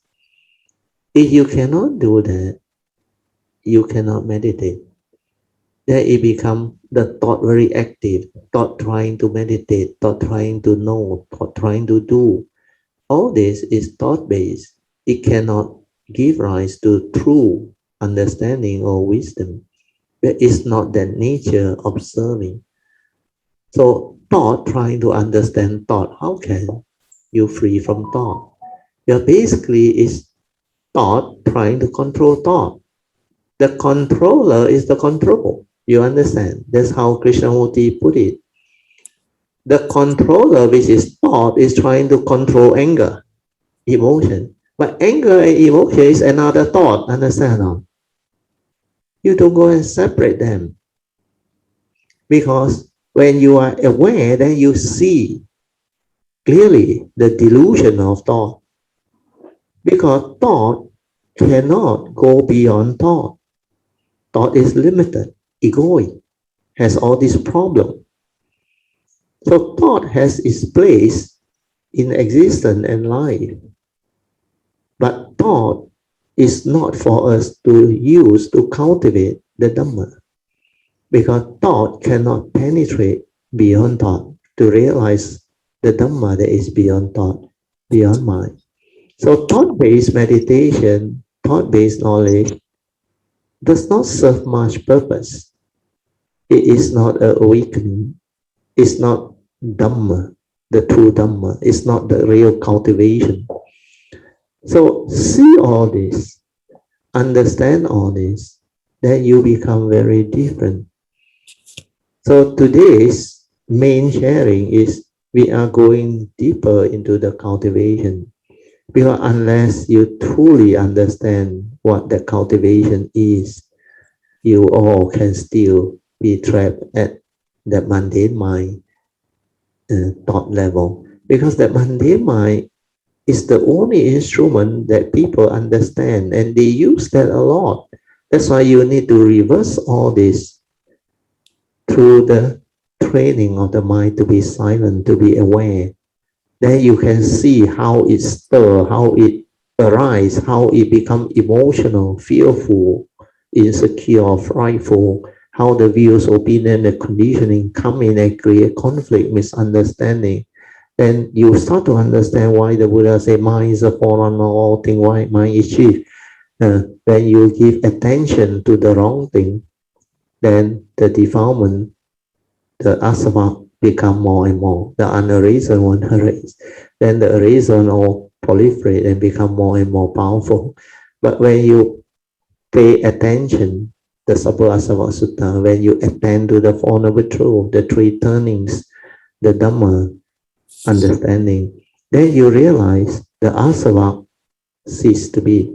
A: If you cannot do that, you cannot meditate. Then it becomes the thought very active, thought trying to meditate, thought trying to know, thought trying to do. All this is thought-based. It cannot give rise to true understanding or wisdom. But it's not that nature observing. So thought trying to understand thought, how can you free from thought? Yeah, basically is thought trying to control thought. The controller is the control. You understand? That's how Krishnamurti put it. The controller, which is thought, is trying to control anger, emotion. But anger and emotion is another thought. Understand? You don't go and separate them. Because when you are aware, then you see clearly the delusion of thought. Because thought cannot go beyond thought. Thought is limited, egoic, has all these problems. So thought has its place in existence and life. But thought is not for us to use to cultivate the Dhamma. Because thought cannot penetrate beyond thought to realize the Dhamma that is beyond thought, beyond mind. So thought-based meditation, thought-based knowledge does not serve much purpose. It is not an awakening. It's not Dhamma, the true Dhamma. It's not the real cultivation. So see all this, understand all this, then you become very different. So today's main sharing is we are going deeper into the cultivation. Because unless you truly understand what the cultivation is, you all can still be trapped at the mundane mind thought level. Because the mundane mind is the only instrument that people understand, and they use that a lot. That's why you need to reverse all this through the training of the mind to be silent, to be aware, then you can see how it stirs, how it arises, how it becomes emotional, fearful, insecure, frightful, how the views, opinion, the conditioning come in and create conflict, misunderstanding. Then you start to understand why the Buddha said mind is a forerunner of all things, why mind is chief. When you give attention to the wrong thing, then the defilement, the asava become more and more. The unarisen one arise. Then the arisen all proliferate and become more and more powerful. But when you pay attention, the Sabha Asava Sutta, when you attend to the Four Noble Truths, the three turnings, the Dhamma, understanding, then you realize the asava cease to be.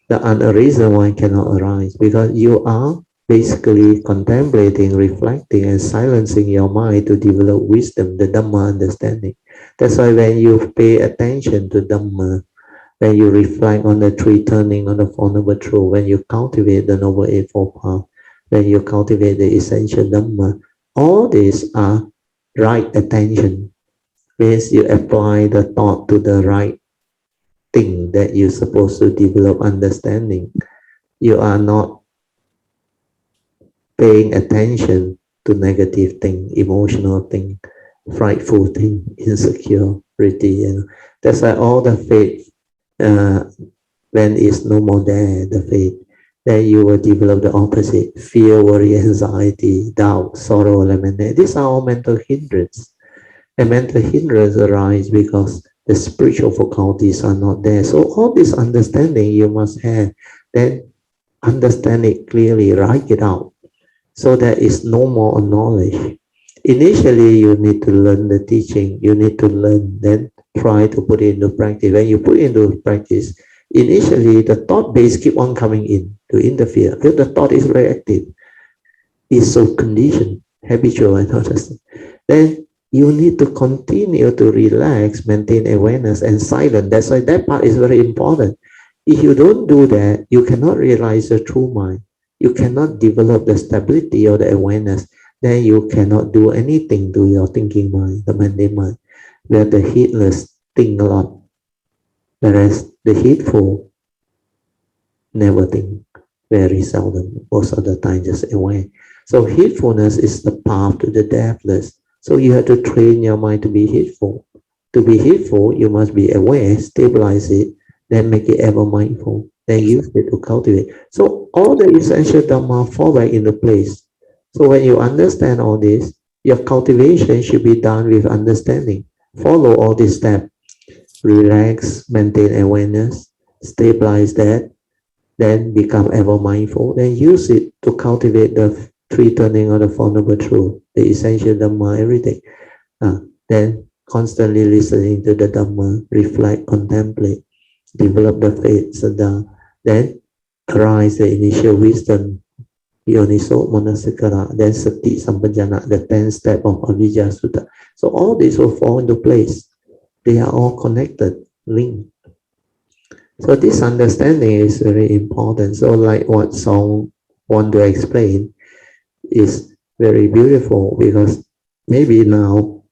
A: The unarisen one cannot arise because you are basically contemplating, reflecting, and silencing your mind to develop wisdom, the Dhamma understanding. That's why when you pay attention to Dhamma, when you reflect on the three turning on the Four Noble Truths, when you cultivate the Noble Eightfold Path, when you cultivate the essential Dhamma, all these are right attention. Means you apply the thought to the right thing that you're supposed to develop understanding. You are not paying attention to negative thing, emotional thing, frightful thing, insecurity. That's why all the faith, when it's no more there, the faith, then you will develop the opposite: fear, worry, anxiety, doubt, sorrow, lament. These are all mental hindrance. And mental hindrance arise because the spiritual faculties are not there. So all this understanding you must have, then understand it clearly, write it out, so there is no more knowledge. Initially, you need to learn the teaching, you need to learn, then try to put it into practice. When you put it into practice, initially the thought base keep on coming in to interfere because the thought is very active. It's so conditioned, habitual, and all that. Then you need to continue to relax, maintain awareness and silence. That's why that part is very important. If you don't do that, you cannot realize the true mind. You cannot develop the stability of the awareness. Then you cannot do anything to your thinking mind, the mundane mind, where the heedless think a lot, whereas the heedful never think, very seldom, most of the time just aware. So heedfulness is the path to the deathless. So you have to train your mind to be heedful. To be heedful, you must be aware, stabilize it, then make it ever mindful, then use it to cultivate. So all the essential Dhamma fall back into place. So when you understand all this, your cultivation should be done with understanding. Follow all these steps. Relax, maintain awareness, stabilize that, then become ever mindful, then use it to cultivate the three turning of the Four Noble Truths, the essential Dhamma, everything. Then constantly listening to the Dhamma, reflect, contemplate, develop the faith, Saddha, then arise the initial wisdom, Yoniso, Manasikara, then Sati, Sampajana, the 10th step of Avijja Sutta. So all this will fall into place. They are all connected, linked. So this understanding is very important. So like what Song want to explain is very beautiful because maybe now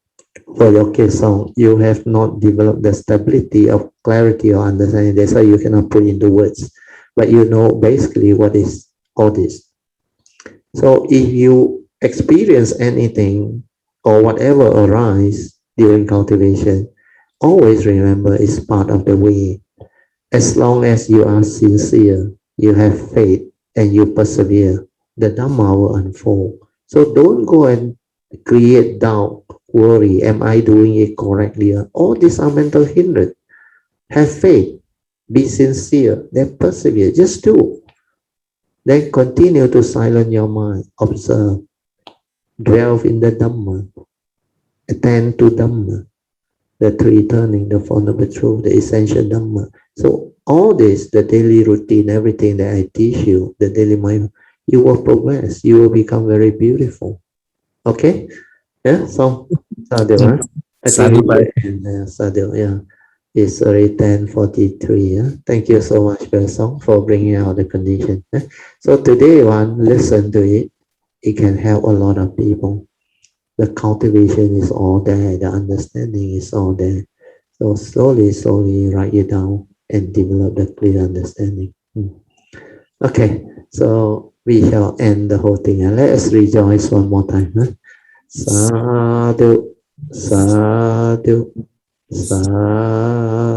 A: for your case Song, you have not developed the stability of clarity or understanding. That's why you cannot put into words. But you know basically what is all this. So if you experience anything or whatever arises during cultivation, always remember it's part of the way. As long as you are sincere, you have faith, and you persevere, the Dhamma will unfold. So don't go and create doubt, worry, am I doing it correctly? All these are mental hindrance. Have faith, be sincere, then persevere. Just do. Then continue to silence your mind, observe, dwell in the Dhamma, attend to Dhamma, the three turning, the Four Noble Truths, the essential Dhamma. So all this, the daily routine, everything that I teach you, the daily mind, you will progress. You will become very beautiful. Okay? Yeah, so Sadhu, huh? I think we can Sadhu, yeah. It's already 10:43. Yeah? Thank you so much, Song, for bringing out the condition. Yeah? So today, one, listen to it. it can help a lot of people. The cultivation is all there, the understanding is all there. So slowly write it down and develop the clear understanding. Okay, so we shall end the whole thing and let us rejoice one more time. Huh? Sadhu, sadhu, sadhu.